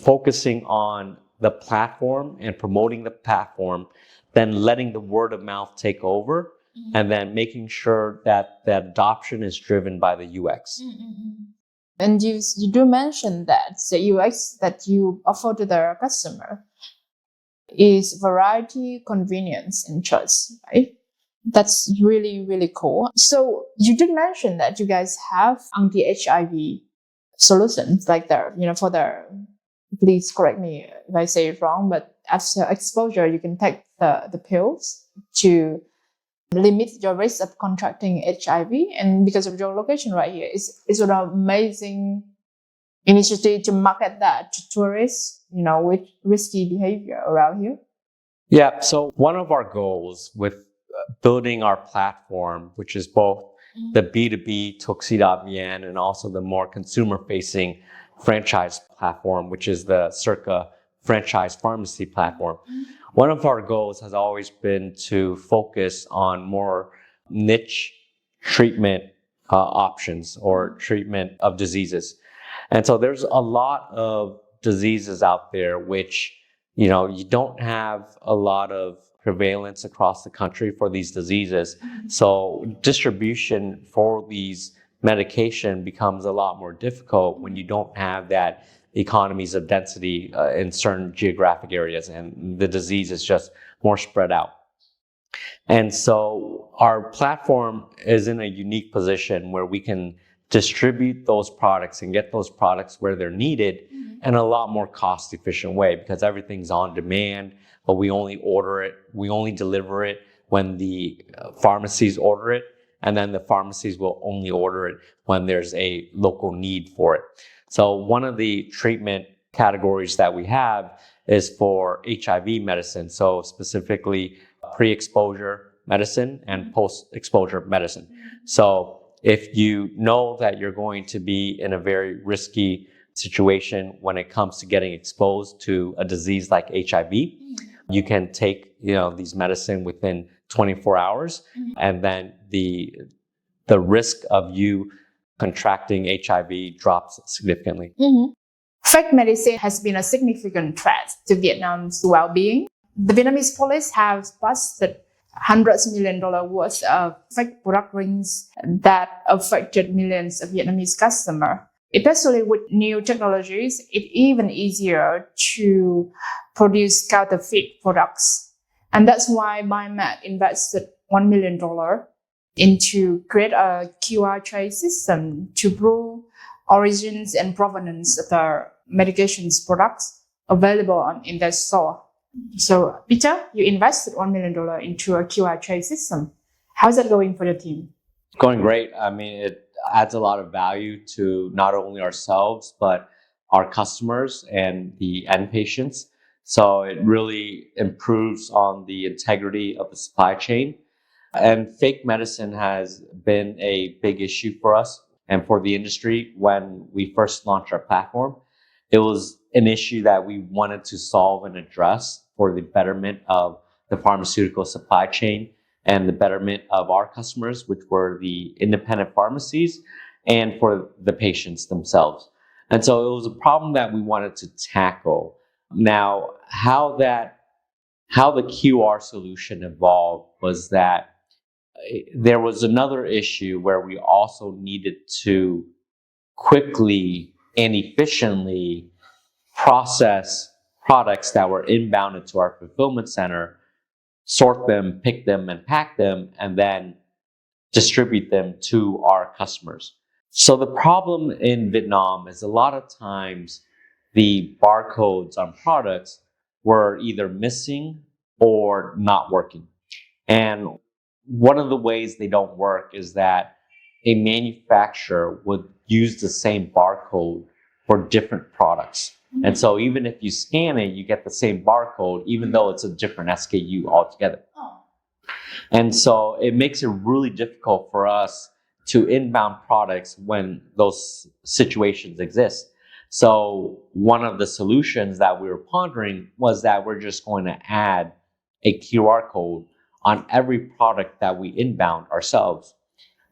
focusing on the platform and promoting the platform, then letting the word of mouth take over, and then making sure that the adoption is driven by the UX. And you do mention that the UX that you offer to the customer is variety, convenience, and choice, right? That's really, really cool. So you did mention that you guys have anti-HIV solutions like for the, please correct me if I say it wrong, but after exposure, you can take the pills to limit your risk of contracting HIV. And because of your location right here, it's an amazing initiative to market that to tourists, with risky behavior around here. Yeah, so one of our goals with building our platform, which is both the B2B Tuxedo-Vien and also the more consumer-facing franchise platform, which is the Circa franchise pharmacy platform. One of our goals has always been to focus on more niche treatment options or treatment of diseases. And so there's a lot of diseases out there which, you don't have a lot of prevalence across the country for these diseases. So distribution for these medication becomes a lot more difficult when you don't have that economies of density in certain geographic areas, and the disease is just more spread out. And so our platform is in a unique position where we can distribute those products and get those products where they're needed in a lot more cost efficient way, because everything's on demand, but we only deliver it when the pharmacies order it, and then the pharmacies will only order it when there's a local need for it. So one of the treatment categories that we have is for HIV medicine. So specifically pre-exposure medicine and post-exposure medicine. So if you know that you're going to be in a very risky situation when it comes to getting exposed to a disease like HIV, you can take, these medicine within 24 hours, and then the risk of you contracting HIV drops significantly. Fake medicine has been a significant threat to Vietnam's well-being. The Vietnamese police have busted hundreds of millions of dollars worth of fake product rings that affected millions of Vietnamese customers. Especially with new technologies, it's even easier to produce counterfeit products. And that's why Buymed invested $1 million into create a QR trade system to prove origins and provenance of the medications products available in their store. So, Peter, you invested $1 million into a QR trade system. How's that going for the team? Going great. I mean, it adds a lot of value to not only ourselves, but our customers and the end patients. So it really improves on the integrity of the supply chain. And fake medicine has been a big issue for us and for the industry when we first launched our platform. It was an issue that we wanted to solve and address for the betterment of the pharmaceutical supply chain and the betterment of our customers, which were the independent pharmacies, and for the patients themselves. And so it was a problem that we wanted to tackle. Now, how the QR solution evolved was that there was another issue where we also needed to quickly and efficiently process products that were inbound into our fulfillment center, sort them, pick them, and pack them, and then distribute them to our customers. So the problem in Vietnam is a lot of times the barcodes on products were either missing or not working. And one of the ways they don't work is that a manufacturer would use the same barcode for different products. And so even if you scan it, you get the same barcode, even though it's a different SKU altogether. And so it makes it really difficult for us to inbound products when those situations exist. So one of the solutions that we were pondering was that we're just going to add a QR code on every product that we inbound ourselves.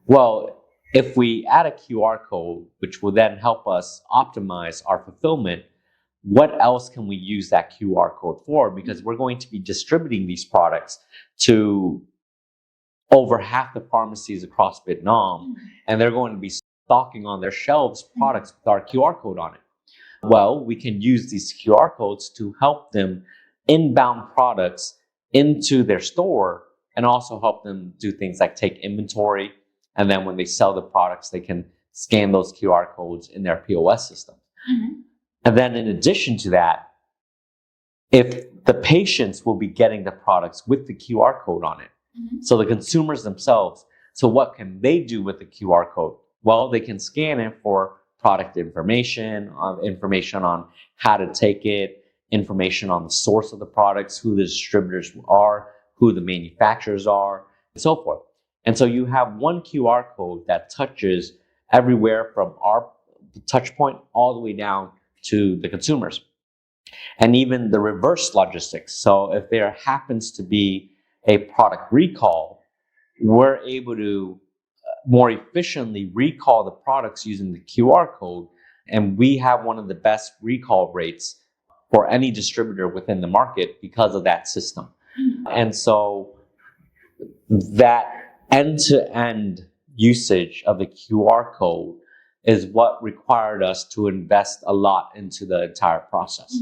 Well, if we add a QR code, which will then help us optimize our fulfillment, what else can we use that QR code for? Because we're going to be distributing these products to over half the pharmacies across Vietnam, and they're going to be stocking on their shelves products with our QR code on it. Well, we can use these QR codes to help them inbound products into their store and also help them do things like take inventory. And then when they sell the products, they can scan those QR codes in their POS system. And then in addition to that, if the patients will be getting the products with the QR code on it, so the consumers themselves, so what can they do with the QR code? Well, they can scan it for product information on how to take it, information on the source of the products, who the distributors are, who the manufacturers are, and so forth. And so you have one QR code that touches everywhere from our touch point all the way down to the consumers. And even the reverse logistics. So if there happens to be a product recall, we're able to more efficiently recall the products using the QR code. And we have one of the best recall rates for any distributor within the market because of that system. And so that end-to-end usage of the QR code is what required us to invest a lot into the entire process.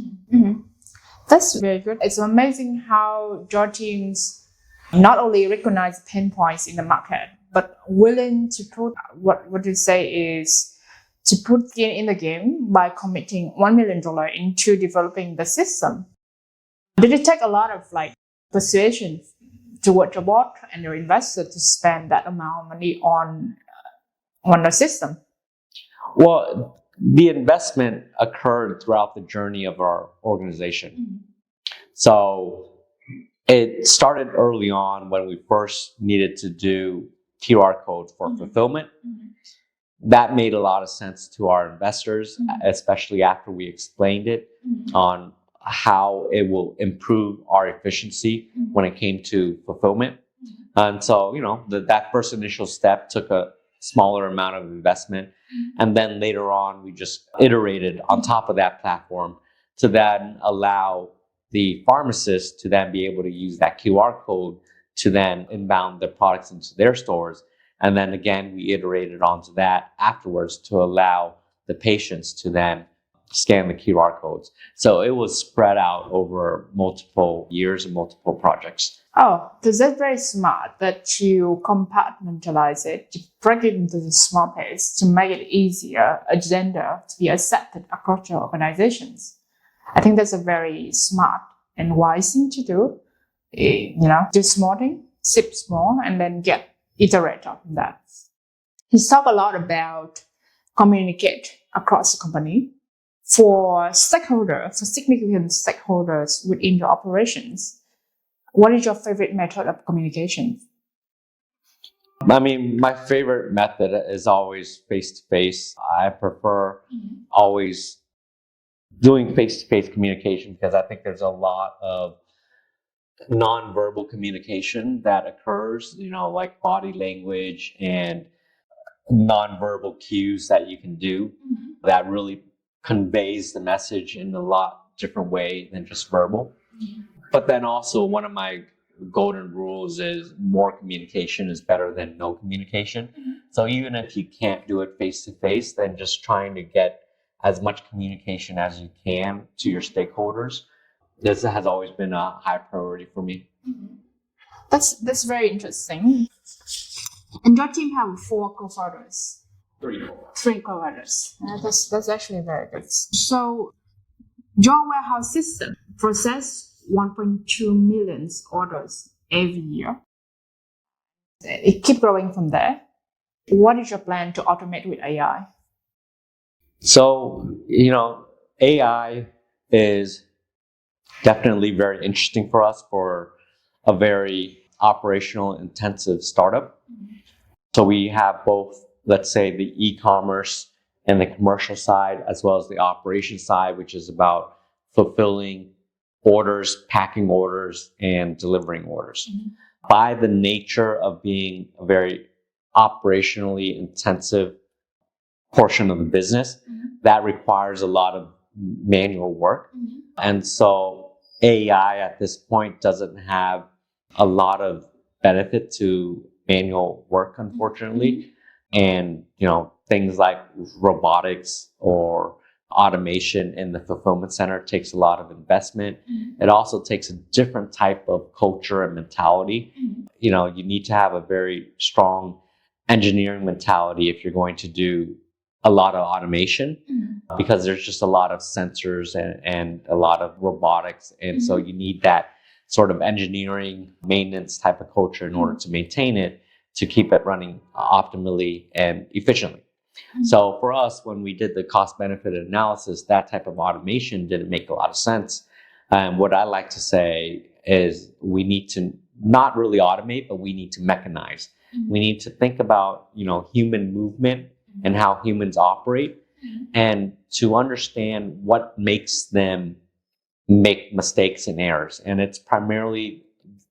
That's very good. It's amazing how your teams not only recognize pain points in the market, but willing to put what you say is to put skin in the game by committing $1 million into developing the system. Did it take a lot of persuasion toward your board and your investor to spend that amount of money on the system? Well, the investment occurred throughout the journey of our organization. So it started early on when we first needed to do QR codes for fulfillment. That made a lot of sense to our investors, especially after we explained it on how it will improve our efficiency when it came to fulfillment. And so, that first initial step took a smaller amount of investment. And then later on, we just iterated on top of that platform to then allow the pharmacists to then be able to use that QR code to then inbound the products into their stores. And then again, we iterated onto that afterwards to allow the patients to then scan the QR codes. So it was spread out over multiple years and multiple projects. Oh, so that's very smart that you compartmentalize it, to break it into the small pieces to make it easier agenda to be accepted across your organizations. I think that's a very smart and wise thing to do. Do small thing, sip small, and then iterate on that. He's talked a lot about communicate across the company for stakeholders, for significant stakeholders within your operations. What is your favorite method of communication? My favorite method is always face-to-face. I prefer always doing face-to-face communication because I think there's a lot of non-verbal communication that occurs, like body language and non-verbal cues that you can do that really conveys the message in a lot different way than just verbal. But then also one of my golden rules is more communication is better than no communication. So even if you can't do it face to face, then just trying to get as much communication as you can to your stakeholders. This has always been a high priority for me. That's very interesting. And your team have 4 co-founders. 3 co-founders. That's actually very good. So your warehouse system process 1.2 million orders every year. It keeps growing from there. What is your plan to automate with AI? So, AI is definitely very interesting for us for a very operational intensive startup. So we have both, let's say, the e-commerce and the commercial side, as well as the operation side, which is about fulfilling orders, packing orders, and delivering orders. By the nature of being a very operationally intensive portion of the business, that requires a lot of manual work. And so AI at this point doesn't have a lot of benefit to manual work, unfortunately. And, things like robotics or automation in the fulfillment center takes a lot of investment. It also takes a different type of culture and mentality. You need to have a very strong engineering mentality if you're going to do a lot of automation, because there's just a lot of sensors and a lot of robotics. And so you need that sort of engineering maintenance type of culture in order to maintain it, to keep it running optimally and efficiently. So for us, when we did the cost benefit analysis, that type of automation didn't make a lot of sense. And what I like to say is we need to not really automate, but we need to mechanize. We need to think about, human movement and how humans operate, and to understand what makes them make mistakes and errors. And it's primarily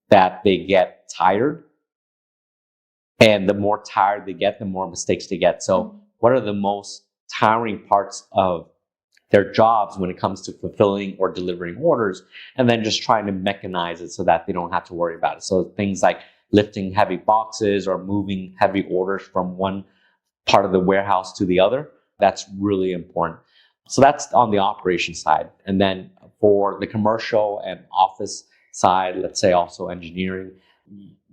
that they get tired. And the more tired they get, the more mistakes they get. So what are the most tiring parts of their jobs when it comes to fulfilling or delivering orders? And then just trying to mechanize it so that they don't have to worry about it. So things like lifting heavy boxes or moving heavy orders from one part of the warehouse to the other, that's really important. So that's on the operation side. And then for the commercial and office side, let's say also engineering,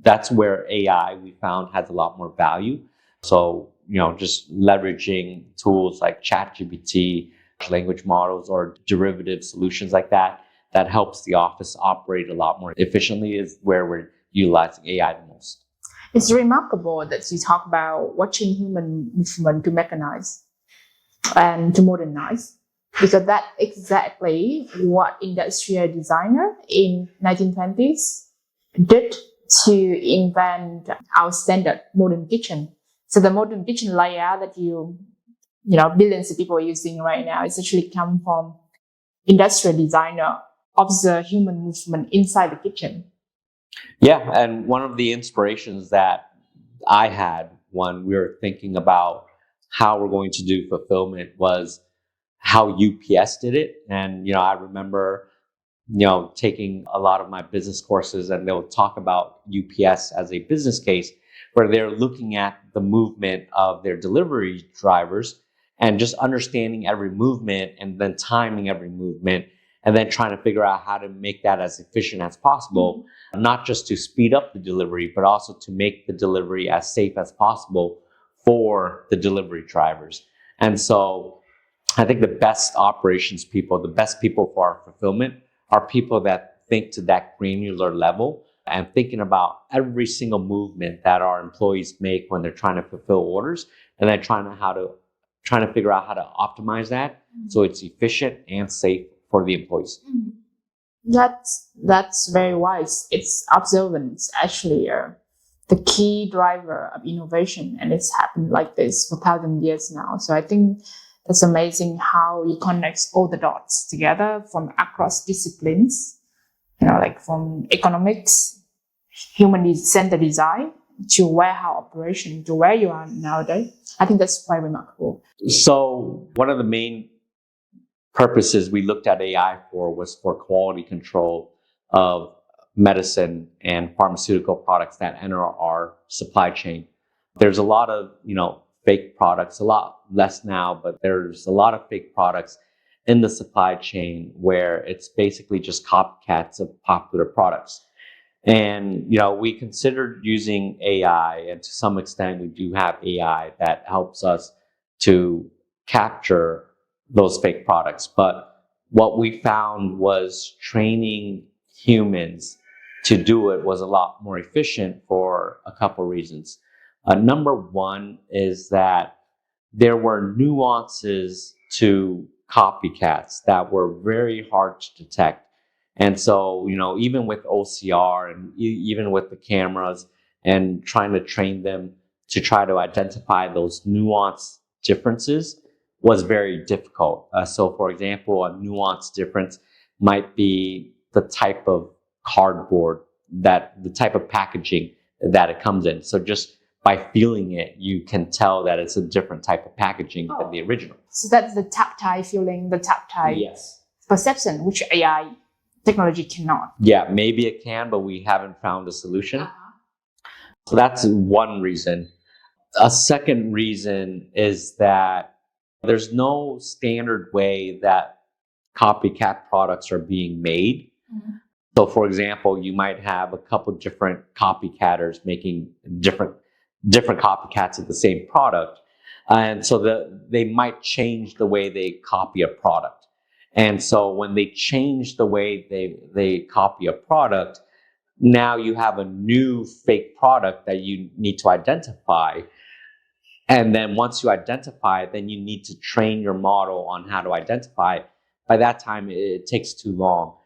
that's where AI we found has a lot more value. So, just leveraging tools like ChatGPT, language models, or derivative solutions like that, that helps the office operate a lot more efficiently is where we're utilizing AI the most. It's remarkable that you talk about watching human movement to mechanize and to modernize, because that's exactly what industrial designer in 1920s did to invent our standard modern kitchen. So the modern kitchen layout that billions of people are using right now is actually come from industrial designer observe human movement inside the kitchen. Yeah, and one of the inspirations that I had when we were thinking about how we're going to do fulfillment was how UPS did it. And, I remember, taking a lot of my business courses, and they'll talk about UPS as a business case where they're looking at the movement of their delivery drivers and just understanding every movement and then timing every movement, and then trying to figure out how to make that as efficient as possible, not just to speed up the delivery, but also to make the delivery as safe as possible for the delivery drivers. And so I think the best operations people, the best people for our fulfillment are people that think to that granular level and thinking about every single movement that our employees make when they're trying to fulfill orders, and then trying to figure out how to optimize that so it's efficient and safe for the employees. That's very wise. It's observance actually the key driver of innovation, and it's happened like this for 1,000 years now. So I think that's amazing how you connect all the dots together from across disciplines, like from economics, human-centered design, to warehouse operation, to where you are nowadays. I think that's quite remarkable. So one of the main purposes we looked at AI for was for quality control of medicine and pharmaceutical products that enter our supply chain. There's a lot of, fake products, a lot less now, but there's a lot of fake products in the supply chain where it's basically just copycats of popular products. And, we considered using AI, and to some extent we do have AI that helps us to capture those fake products. But what we found was training humans to do it was a lot more efficient for a couple reasons. Number one is that there were nuances to copycats that were very hard to detect. And so, even with OCR and even with the cameras and trying to train them to try to identify those nuanced differences was very difficult. So, for example, a nuanced difference might be the type of cardboard, the type of packaging that it comes in. So just by feeling it, you can tell that it's a different type of packaging than the original. So that's the tactile feeling, the tactile perception, which AI technology cannot. Yeah, maybe it can, but we haven't found a solution. So that's one reason. A second reason is that there's no standard way that copycat products are being made. So, for example, you might have a couple different copycatters making different copycats of the same product. And so they might change the way they copy a product. And so when they change the way they copy a product, now you have a new fake product that you need to identify. And then once you identify it, then you need to train your model on how to identify it. By that time, it takes too long.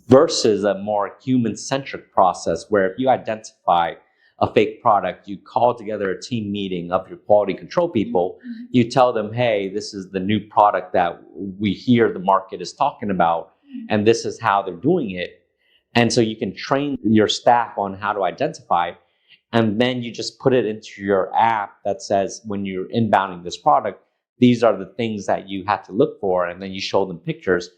Versus a more human-centric process where if you identify a fake product, you call together a team meeting of your quality control people, you tell them, hey, this is the new product that we hear the market is talking about, and this is how they're doing it. And so you can train your staff on how to identify, and then you just put it into your app that says, when you're inbounding this product, these are the things that you have to look for, and then you show them pictures,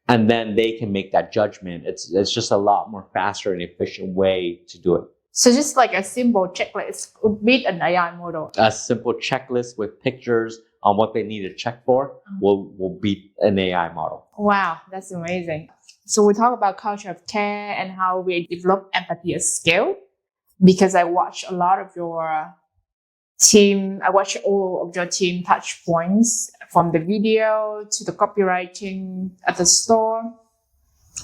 and then they can make that judgment. It's just a lot more faster and efficient way to do it. So just like a simple checklist would beat an AI model. A simple checklist with pictures on what they need to check for will beat an AI model. Wow, that's amazing. So we talk about culture of care and how we develop empathy at scale. Because I watch a lot of your team, I watch all of your team touch points from the video to the copywriting at the store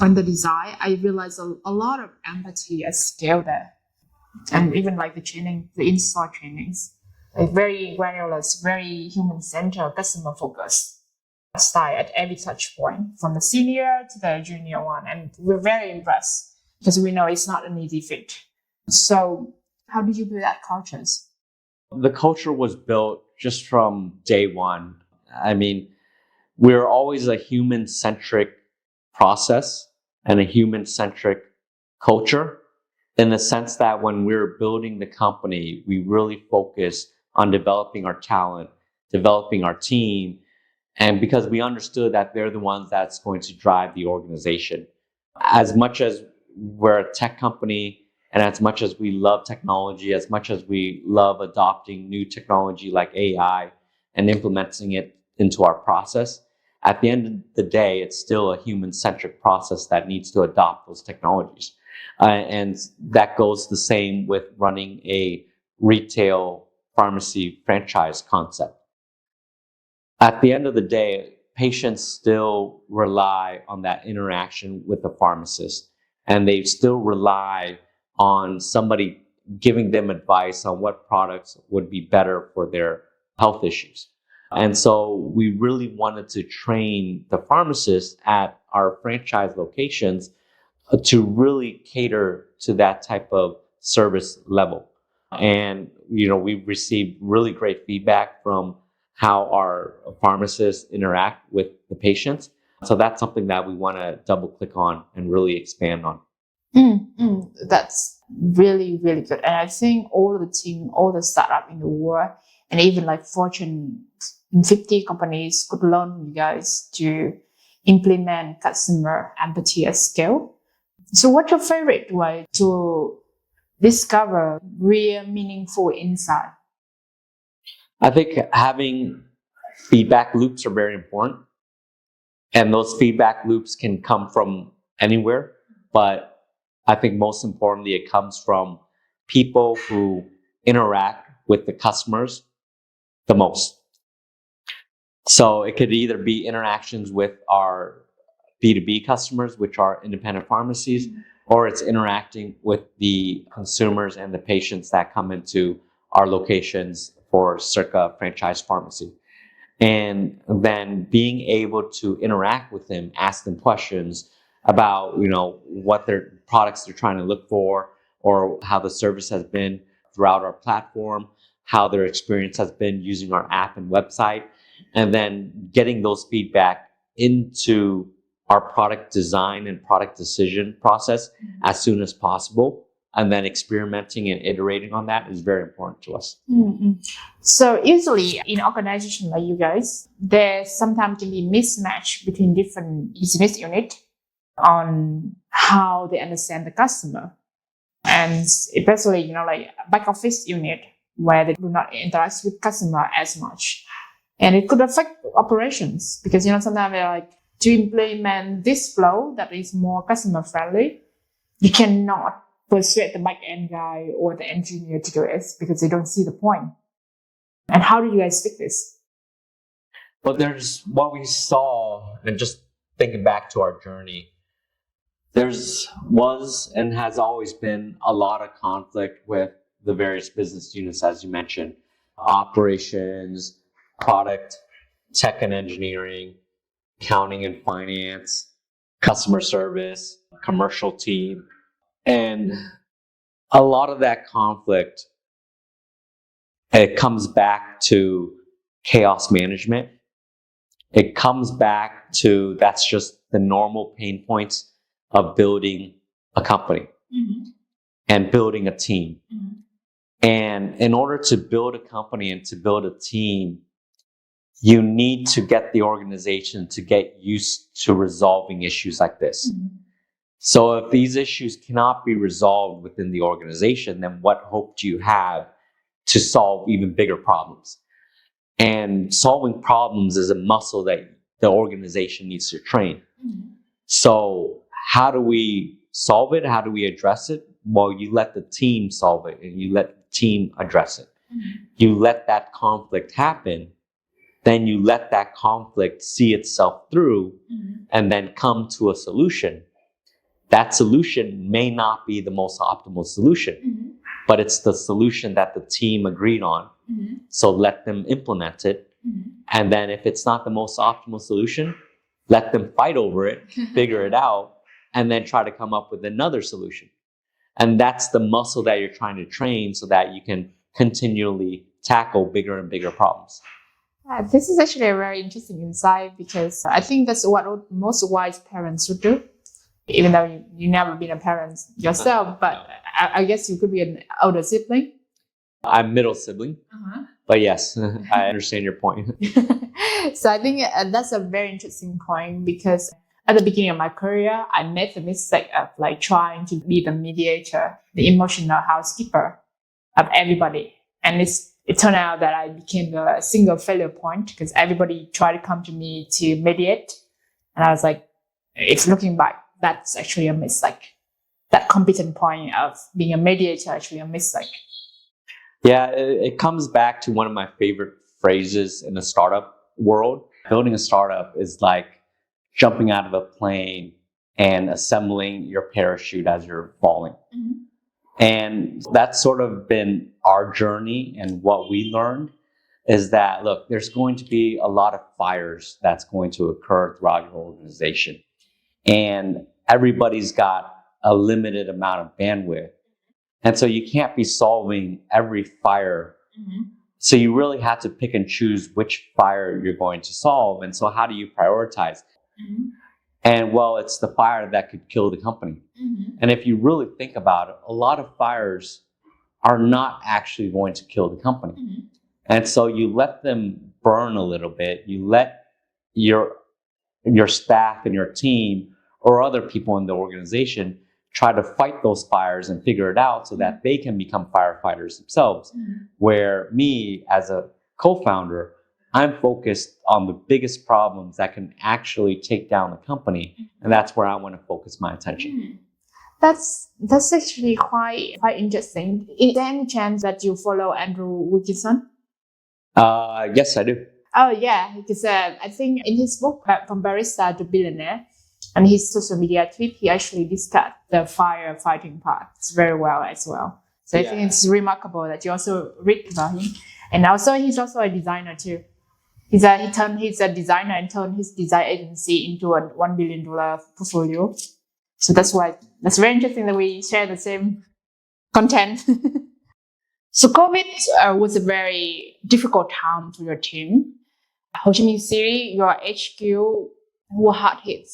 and the design. I realized a lot of empathy at scale there. And even like the training, the in-store trainings, like very granular, very human-centered, customer-focused style at every touch point, from the senior to the junior one. And we're very impressed because we know it's not an easy feat. So how did you build that cultures? The culture was built just from day one. I mean, we're always a human-centric process and a human-centric culture, in the sense that when we're building the company, we really focus on developing our talent, developing our team, and because we understood that they're the ones that's going to drive the organization. As much as we're a tech company, and as much as we love technology, as much as we love adopting new technology like AI and implementing it into our process, at the end of the day, it's still a human-centric process that needs to adopt those technologies. And that goes the same with running a retail pharmacy franchise concept. At the end of the day, patients still rely on that interaction with the pharmacist, and they still rely on somebody giving them advice on what products would be better for their health issues. And so we really wanted to train the pharmacists at our franchise locations to really cater to that type of service level. And, we've received really great feedback from how our pharmacists interact with the patients. So that's something that we want to double click on and really expand on. That's really, really good. And I think all the team, all the startup in the world, and even like Fortune 50 companies could learn you guys to implement customer empathy at scale. So what's your favorite way to discover real meaningful insight? I think having feedback loops are very important. And those feedback loops can come from anywhere. But I think most importantly, it comes from people who interact with the customers the most. So it could either be interactions with our B2B customers, which are independent pharmacies, or it's interacting with the consumers and the patients that come into our locations for Circa franchise pharmacy. And then being able to interact with them, ask them questions about, what their products they're trying to look for, or how the service has been throughout our platform, how their experience has been using our app and website, and then getting those feedback into our product design and product decision process as soon as possible. And then experimenting and iterating on that is very important to us. Mm-hmm. So usually in organizations like you guys, there sometimes can be mismatch between different business units on how they understand the customer. And especially, like back office unit where they do not interact with customer as much. And it could affect operations because, sometimes they're like, to implement this flow that is more customer friendly, you cannot persuade the back-end guy or the engineer to do it because they don't see the point. And how do you guys fix this? Well, there's what we saw, and just thinking back to our journey, was and has always been a lot of conflict with the various business units, as you mentioned, operations, product, tech and engineering, accounting and finance, customer service, commercial team. And a lot of that conflict, it comes back to chaos management. It comes back to that's just the normal pain points of building a company and building a team. And in order to build a company and to build a team, you need to get the organization to get used to resolving issues like this. So if these issues cannot be resolved within the organization, then what hope do you have to solve even bigger problems? And solving problems is a muscle that the organization needs to train. So how do we solve it? How do we address it? Well, you let the team solve it and you let the team address it. You let that conflict happen, then you let that conflict see itself through and then come to a solution. That solution may not be the most optimal solution, but it's the solution that the team agreed on. So let them implement it. And then if it's not the most optimal solution, let them fight over it, figure it out, and then try to come up with another solution. And that's the muscle that you're trying to train so that you can continually tackle bigger and bigger problems. This is actually a very interesting insight because I think that's what most wise parents would do. Even though you've never been a parent yourself, but I guess you could be an older sibling. I'm middle sibling, but yes, I understand your point. So I think that's a very interesting point because at the beginning of my career, I made the mistake of like trying to be the mediator, the emotional housekeeper of everybody. And it turned out that I became the single failure point because everybody tried to come to me to mediate. And I was like, it's looking back, that's actually a mistake. That competent point of being a mediator actually a mistake. Yeah, it comes back to one of my favorite phrases in the startup world. Building a startup is like jumping out of a plane and assembling your parachute as you're falling. And that's sort of been our journey, and what we learned is that, look, there's going to be a lot of fires that's going to occur throughout your organization. And everybody's got a limited amount of bandwidth. And so you can't be solving every fire. So you really have to pick and choose which fire you're going to solve. And so how do you prioritize? And well, it's the fire that could kill the company. And if you really think about it, a lot of fires are not actually going to kill the company. And so you let them burn a little bit, you let your staff and your team or other people in the organization try to fight those fires and figure it out so that they can become firefighters themselves. Where me as a co-founder, I'm focused on the biggest problems that can actually take down the company, and that's where I want to focus my attention. That's actually quite interesting. Is there any chance that you follow Andrew Wilkinson? Yes, I do. Oh yeah, because I think in his book From Barista to Billionaire and his social media tweet, he actually discussed the firefighting part very well as well. So I think it's remarkable that you also read about him. And also he's also a designer too. He's a designer and turned his design agency into a $1 billion portfolio. So that's very interesting that we share the same content. So COVID was a very difficult time for your team. Ho Chi Minh City, your HQ, were hard hit,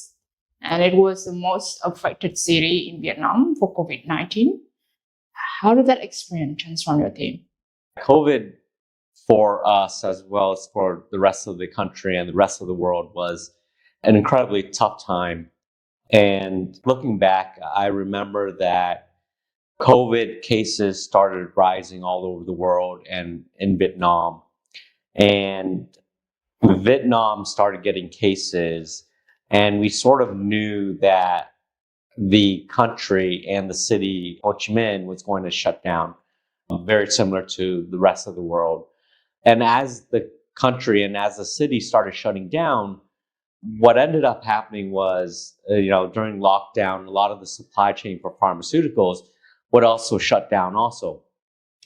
and it was the most affected city in Vietnam for COVID-19. How did that experience transform your team? COVID for us, as well as for the rest of the country and the rest of the world, was an incredibly tough time. And looking back, I remember that COVID cases started rising all over the world and in Vietnam. And Vietnam started getting cases, and we sort of knew that the country and the city, Ho Chi Minh, was going to shut down, very similar to the rest of the world. And as the country and as the city started shutting down, what ended up happening was, during lockdown, a lot of the supply chain for pharmaceuticals would also shut down also.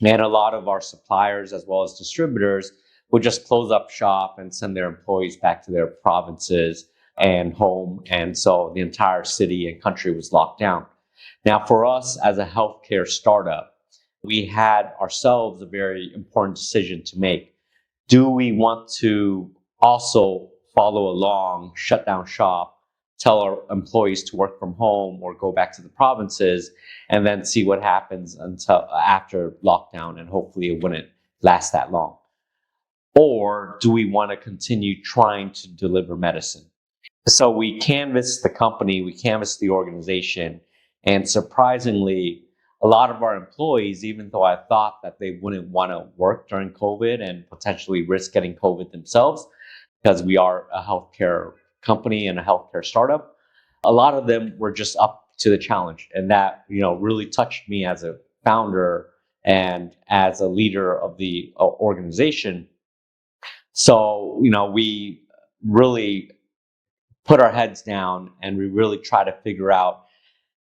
And a lot of our suppliers, as well as distributors, would just close up shop and send their employees back to their provinces and home. And so the entire city and country was locked down. Now, for us as a healthcare startup, we had ourselves a very important decision to make. Do we want to also follow along, shut down shop, tell our employees to work from home or go back to the provinces, and then see what happens until after lockdown, and hopefully it wouldn't last that long? Or do we want to continue trying to deliver medicine? So we canvassed the company, we canvassed the organization, and surprisingly, a lot of our employees, even though I thought that they wouldn't want to work during COVID and potentially risk getting COVID themselves, because we are a healthcare company and a healthcare startup, a lot of them were just up to the challenge. And that, really touched me as a founder and as a leader of the organization. So, we really put our heads down and we really try to figure out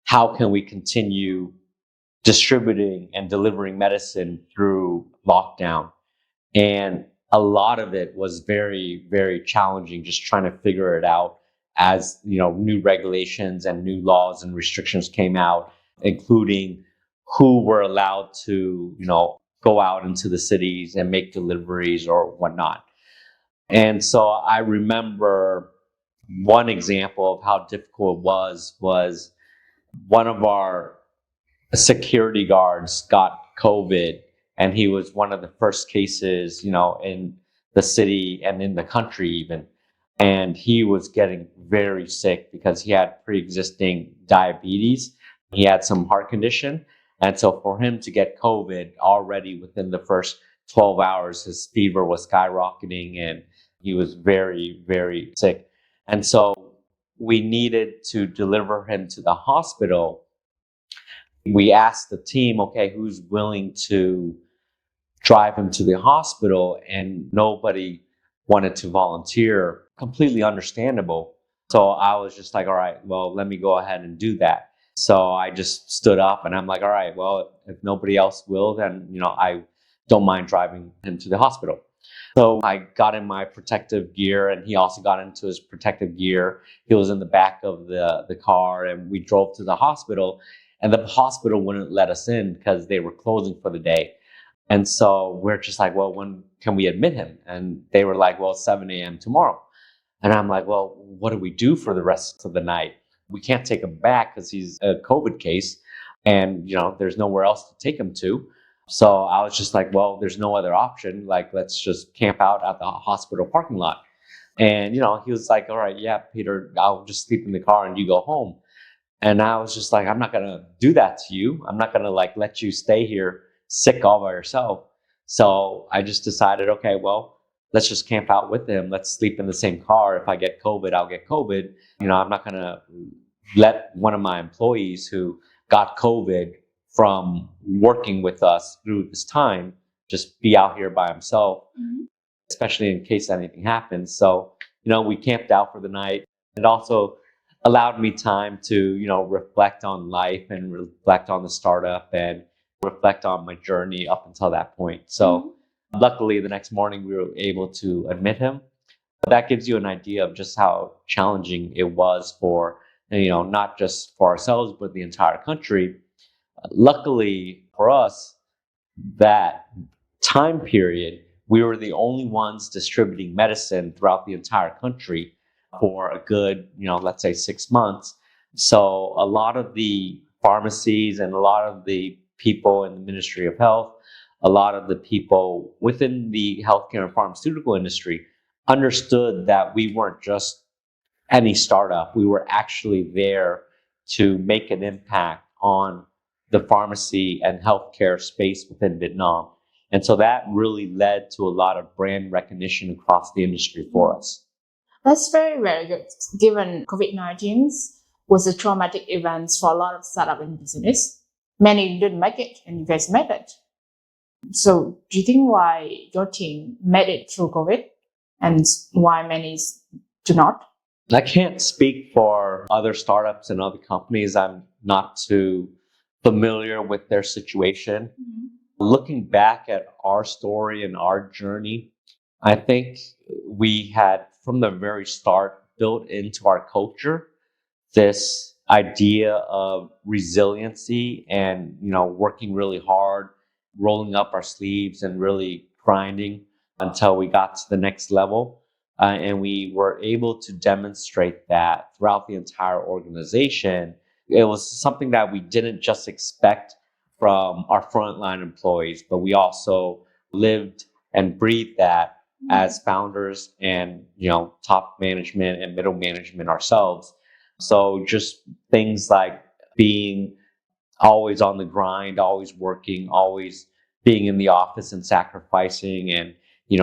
how can we continue distributing and delivering medicine through lockdown. And a lot of it was very, very challenging, just trying to figure it out as, new regulations and new laws and restrictions came out, including who were allowed to, go out into the cities and make deliveries or whatnot. And so I remember one example of how difficult it was one of our security guards got COVID, and he was one of the first cases, in the city and in the country even. And he was getting very sick because he had pre-existing diabetes. He had some heart condition. And so for him to get COVID already within the first 12 hours, his fever was skyrocketing and he was very, very sick. And so we needed to deliver him to the hospital. We asked the team, okay, who's willing to drive him to the hospital? And nobody wanted to volunteer. Completely understandable. So I was just like, all right, well, let me go ahead and do that. So I just stood up and I'm like, all right, well, if nobody else will, then, I don't mind driving him to the hospital. So I got in my protective gear and he also got into his protective gear. He was in the back of the car and we drove to the hospital, and the hospital wouldn't let us in because they were closing for the day. And so we're just like, well, when can we admit him? And they were like, well, 7 a.m. tomorrow. And I'm like, well, what do we do for the rest of the night? We can't take him back because he's a COVID case and, there's nowhere else to take him to. So I was just like, well, there's no other option. Like, let's just camp out at the hospital parking lot. And, he was like, all right, yeah, Peter, I'll just sleep in the car and you go home. And I was just like, I'm not going to do that to you. I'm not going to let you stay here sick all by yourself. So I just decided, okay, well, let's just camp out with him. Let's sleep in the same car. If I get COVID, I'll get COVID. I'm not going to let one of my employees who got COVID from working with us through this time just be out here by himself, especially in case anything happens. So, we camped out for the night. It also allowed me time to, reflect on life and reflect on the startup and reflect on my journey up until that point. So luckily, the next morning we were able to admit him. But that gives you an idea of just how challenging it was for, not just for ourselves, but the entire country. Luckily for us, that time period, we were the only ones distributing medicine throughout the entire country for a good, let's say 6 months. So a lot of the pharmacies and a lot of the people in the Ministry of Health, a lot of the people within the healthcare and pharmaceutical industry understood that we weren't just any startup. We were actually there to make an impact on the pharmacy and healthcare space within Vietnam. And so that really led to a lot of brand recognition across the industry for us. That's very, very good. Given COVID-19 was a traumatic event for a lot of startup in business, many didn't make it, and you guys made it. So do you think why your team made it through COVID and why many do not? I can't speak for other startups and other companies. I'm not too familiar with their situation. Looking back at our story and our journey, I think we had, from the very start, built into our culture this idea of resiliency and, working really hard, rolling up our sleeves and really grinding until we got to the next level. And we were able to demonstrate that throughout the entire organization. It was something that we didn't just expect from our frontline employees, but we also lived and breathed that as founders and, top management and middle management ourselves. So just things like being always on the grind, always working, always being in the office and sacrificing and,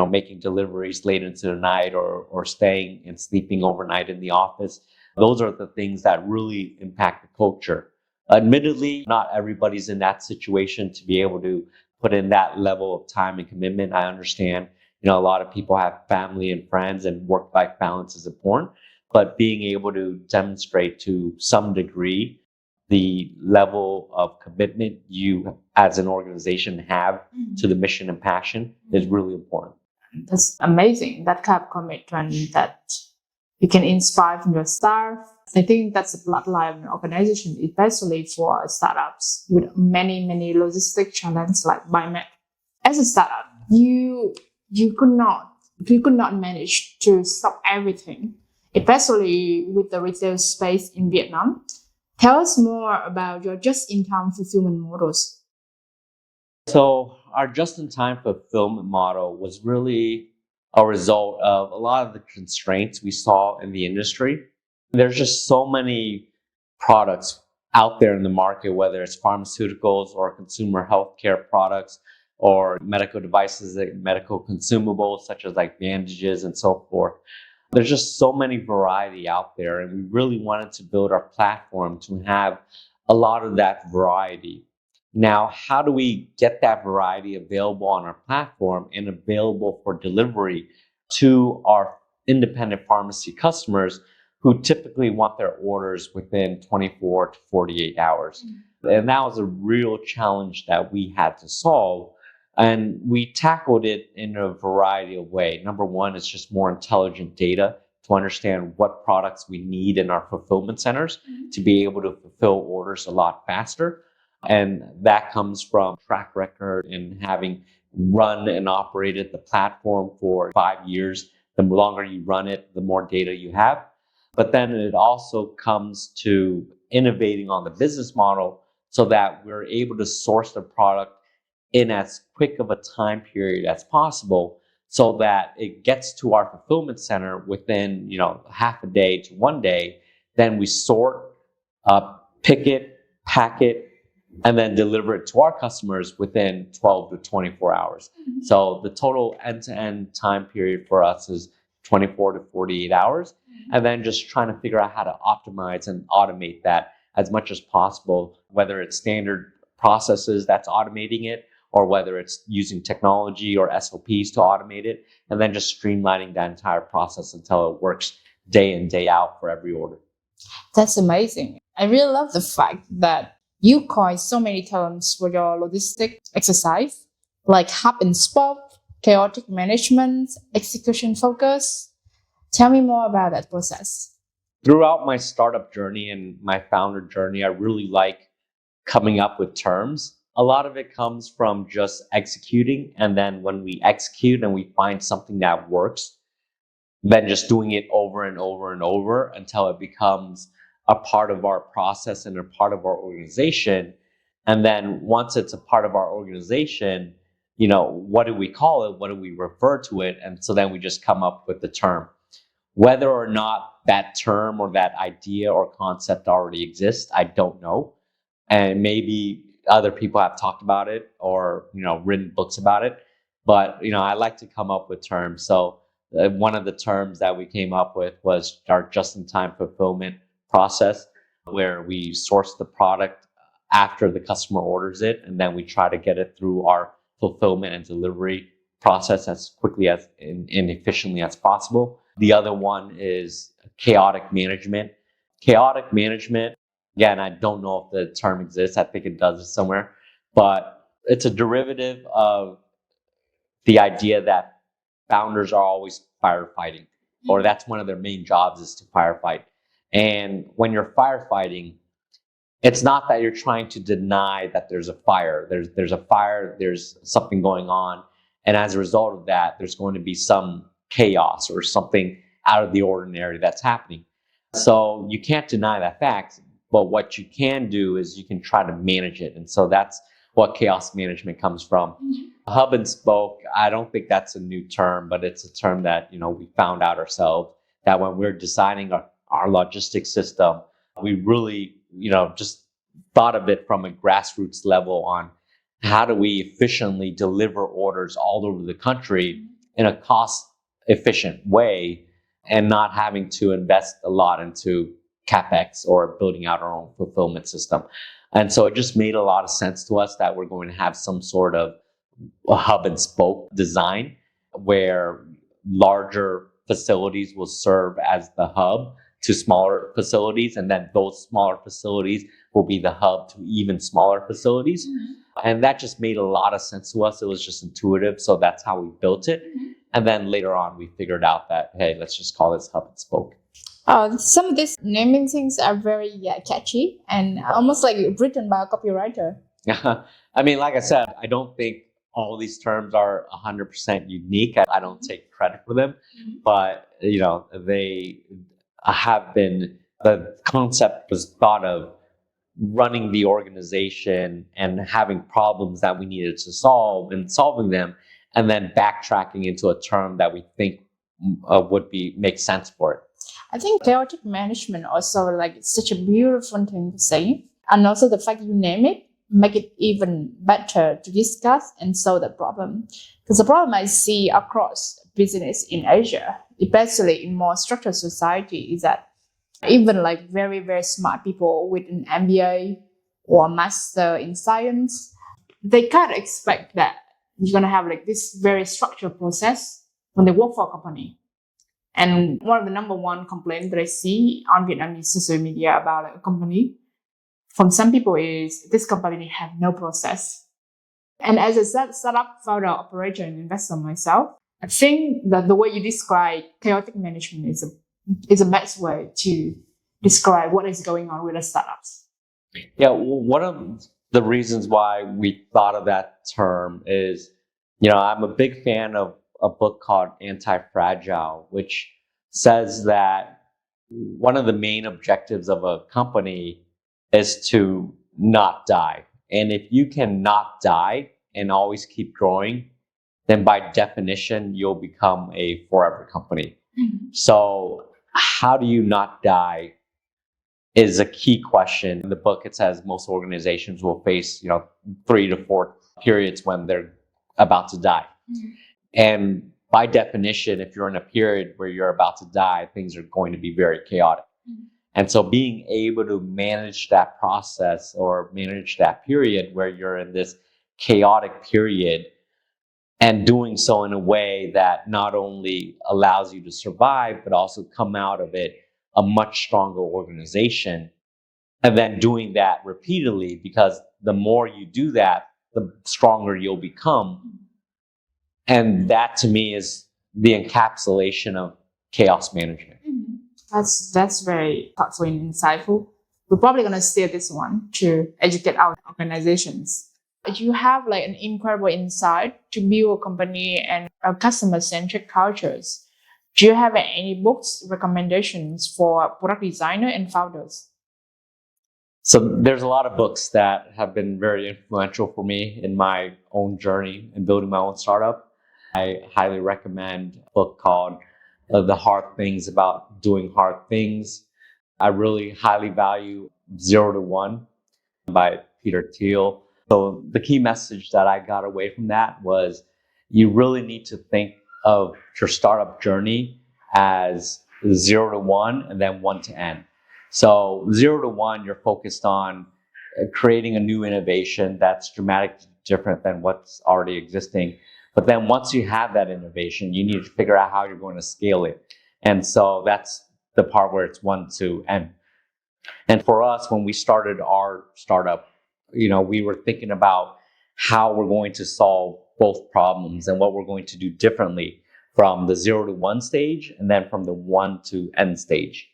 making deliveries late into the night or staying and sleeping overnight in the office. Those are the things that really impact the culture. Admittedly, not everybody's in that situation to be able to put in that level of time and commitment. I understand, a lot of people have family and friends and work-life balance is important, but being able to demonstrate to some degree the level of commitment you as an organization have to the mission and passion is really important. That's amazing, that kind of commitment that you can inspire from your staff. I think that's the bloodline of an organization, especially for startups with many, many logistic challenges like Buymed. As a startup, you could not manage to stop everything, especially with the retail space in Vietnam. Tell us more about your just-in-time fulfillment models. So our just-in-time fulfillment model was really a result of a lot of the constraints we saw in the industry. There's just so many products out there in the market, whether it's pharmaceuticals or consumer healthcare products or medical devices, like medical consumables, such as like bandages and so forth. There's just so many variety out there, and we really wanted to build our platform to have a lot of that variety. Now, how do we get that variety available on our platform and available for delivery to our independent pharmacy customers who typically want their orders within 24 to 48 hours? And that was a real challenge that we had to solve. And we tackled it in a variety of ways. Number one, it's just more intelligent data to understand what products we need in our fulfillment centers to be able to fulfill orders a lot faster. And that comes from track record and having run and operated the platform for 5 years. The longer you run it, the more data you have. But then it also comes to innovating on the business model so that we're able to source the product in as quick of a time period as possible so that it gets to our fulfillment center within, half a day to 1 day. Then we sort, pick it, pack it, and then deliver it to our customers within 12 to 24 hours. So the total end-to-end time period for us is 24 to 48 hours. And then just trying to figure out how to optimize and automate that as much as possible, whether it's standard processes that's automating it, or whether it's using technology or SOPs to automate it, and then just streamlining that entire process until it works day in, day out for every order. That's amazing. I really love the fact that you coined so many terms for your logistic exercise, like hub and spoke, chaotic management, execution focus. Tell me more about that process. Throughout my startup journey and my founder journey, I really like coming up with terms. A lot of it comes from just executing. And then when we execute and we find something that works, then just doing it over and over and over until it becomes a part of our process and a part of our organization. And then once it's a part of our organization, what do we call it? What do we refer to it? And so then we just come up with the term. Whether or not that term or that idea or concept already exists, I don't know. And maybe other people have talked about it or, written books about it. But, I like to come up with terms. So one of the terms that we came up with was our just-in-time fulfillment process, where we source the product after the customer orders it, and then we try to get it through our fulfillment and delivery process as quickly as and efficiently as possible. The other one is chaotic management. Chaotic management, again, I don't know if the term exists. I think it does somewhere, but it's a derivative of the idea that founders are always firefighting, or that's one of their main jobs is to firefight. And when you're firefighting, it's not that you're trying to deny that there's a fire. There's a fire, there's something going on. And as a result of that, there's going to be some chaos or something out of the ordinary that's happening. So you can't deny that fact, but what you can do is you can try to manage it. And so that's what chaos management comes from. Hub and spoke, I don't think that's a new term, but it's a term that, we found out ourselves that when we're designing our logistics system, we really, just thought of it from a grassroots level on how do we efficiently deliver orders all over the country in a cost efficient way and not having to invest a lot into CapEx or building out our own fulfillment system. And so it just made a lot of sense to us that we're going to have some sort of a hub and spoke design where larger facilities will serve as the hub to smaller facilities, and then those smaller facilities will be the hub to even smaller facilities. And that just made a lot of sense to us. It was just intuitive, so that's how we built it. And then later on, we figured out that, hey, let's just call this hub and spoke. Some of these naming things are very catchy and almost like written by a copywriter. I mean, like I said, I don't think all these terms are 100% unique. I don't take credit for them, but they have been, the concept was thought of running the organization and having problems that we needed to solve and solving them, and then backtracking into a term that we think would make sense for it. I think chaotic management also it's such a beautiful thing to say. And also the fact you name it, make it even better to discuss and solve the problem. Because the problem I see across business in Asia, especially in more structured society, is that even very, very smart people with an MBA or master in science, they can't expect that you're going to have this very structured process when they work for a company. And one of the number one complaints that I see on Vietnamese social media about a company from some people is this company have no process. And as a startup founder, operator, and investor myself, I think that the way you describe chaotic management is a best way to describe what is going on with the startups. Yeah, one of the reasons why we thought of that term is, I'm a big fan of a book called Anti-Fragile, which says that one of the main objectives of a company is to not die. And if you can not die and always keep growing, then by definition, you'll become a forever company. So how do you not die is a key question. In the book, it says most organizations will face, 3 to 4 periods when they're about to die. And by definition, if you're in a period where you're about to die, things are going to be very chaotic. And so being able to manage that process or manage that period where you're in this chaotic period and doing so in a way that not only allows you to survive, but also come out of it a much stronger organization. And then doing that repeatedly, because the more you do that, the stronger you'll become. And that to me is the encapsulation of chaos management. That's very thoughtful and insightful. We're probably going to steer this one to educate our organizations. You have like an incredible insight to build a company and a customer-centric cultures. Do you have any books recommendations for product designer and founders? So there's a lot of books that have been very influential for me in my own journey in building my own startup. I highly recommend a book called The Hard Things About Doing Hard Things. I really highly value 0 to 1 by Peter Thiel. So the key message that I got away from that was you really need to think of your startup journey as 0 to 1 and then 1 to N. So 0 to 1, you're focused on creating a new innovation that's dramatically different than what's already existing. But then once you have that innovation, you need to figure out how you're going to scale it. And so that's the part where it's 1 to N. And for us, when we started our startup, we were thinking about how we're going to solve both problems and what we're going to do differently from the 0 to 1 stage and then from the 1 to N stage.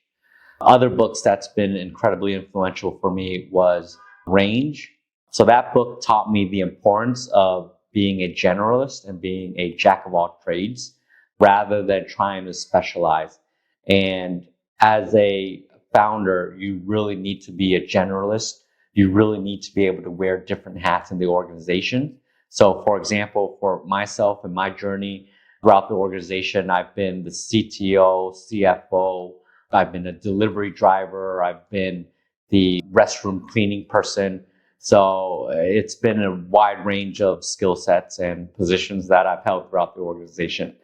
Other books that's been incredibly influential for me was Range. So that book taught me the importance of being a generalist and being a jack of all trades rather than trying to specialize. And as a founder, you really need to be a generalist. You really need to be able to wear different hats in the organization. So for example, for myself and my journey throughout the organization, I've been the CTO, CFO, I've been a delivery driver, I've been the restroom cleaning person. So it's been a wide range of skill sets and positions that I've held throughout the organization.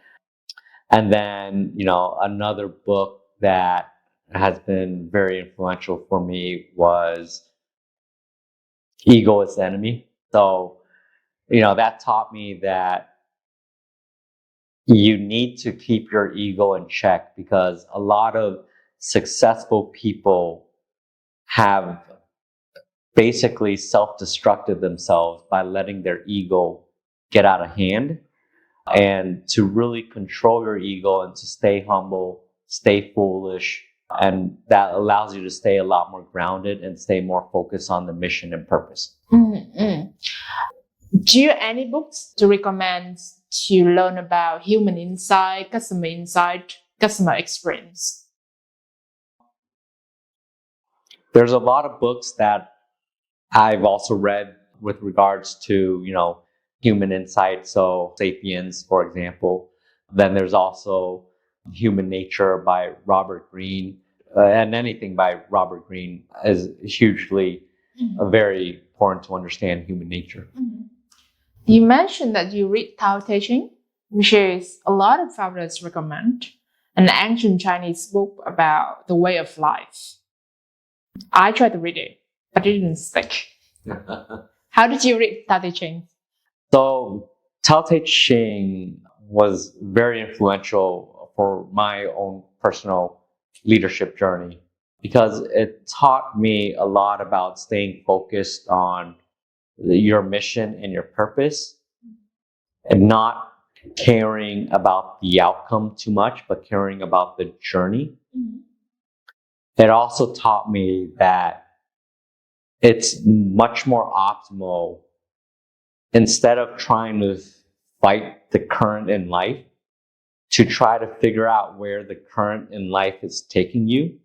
And then, another book that has been very influential for me was Ego is the Enemy. So, that taught me that you need to keep your ego in check because a lot of successful people have basically self-destructed themselves by letting their ego get out of hand. And to really control your ego and to stay humble, stay foolish, and that allows you to stay a lot more grounded and stay more focused on the mission and purpose. Mm-hmm. Do you have any books to recommend to learn about human insight, customer experience? There's a lot of books that I've also read with regards to, human insight. So Sapiens, for example. Then there's also Human Nature by Robert Greene. And anything by Robert Greene is hugely very important to understand human nature. You mentioned that you read Tao Te Ching, which is a lot of founders recommend, an ancient Chinese book about the way of life. I tried to read it, but it didn't stick. How did you read Tao Te Ching? So Tao Te Ching was very influential for my own personal leadership journey because it taught me a lot about staying focused on your mission and your purpose and not caring about the outcome too much, but caring about the journey. It also taught me that it's much more optimal instead of trying to fight the current in life to try to figure out where the current in life is taking you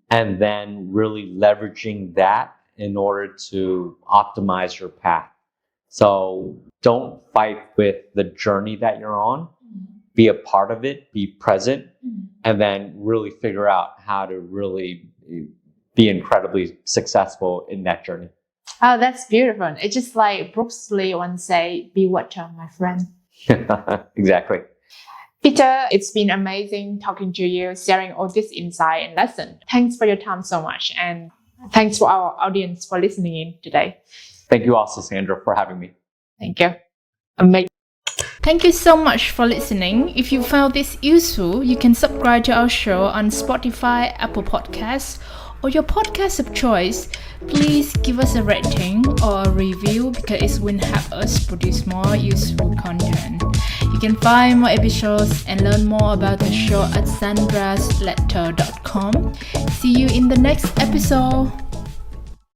and then really leveraging that in order to optimize your path So don't fight with the journey that you're on. Be a part of it, be present, and then really figure out how to really be incredibly successful in that journey. Oh, that's beautiful. It's just like Bruce Lee once say, be water, my friend. Exactly. Peter, it's been amazing talking to you, sharing all this insight and lesson. Thanks for your time so much. And thanks for our audience for listening in today. Thank you also, Sandra, for having me. Thank you. Amazing. Thank you so much for listening. If you found this useful, you can subscribe to our show on Spotify, Apple Podcasts, or your podcast of choice. Please give us a rating or a review because it will help us produce more useful content. You can find more episodes and learn more about the show at sandrasletter.com. See you in the next episode.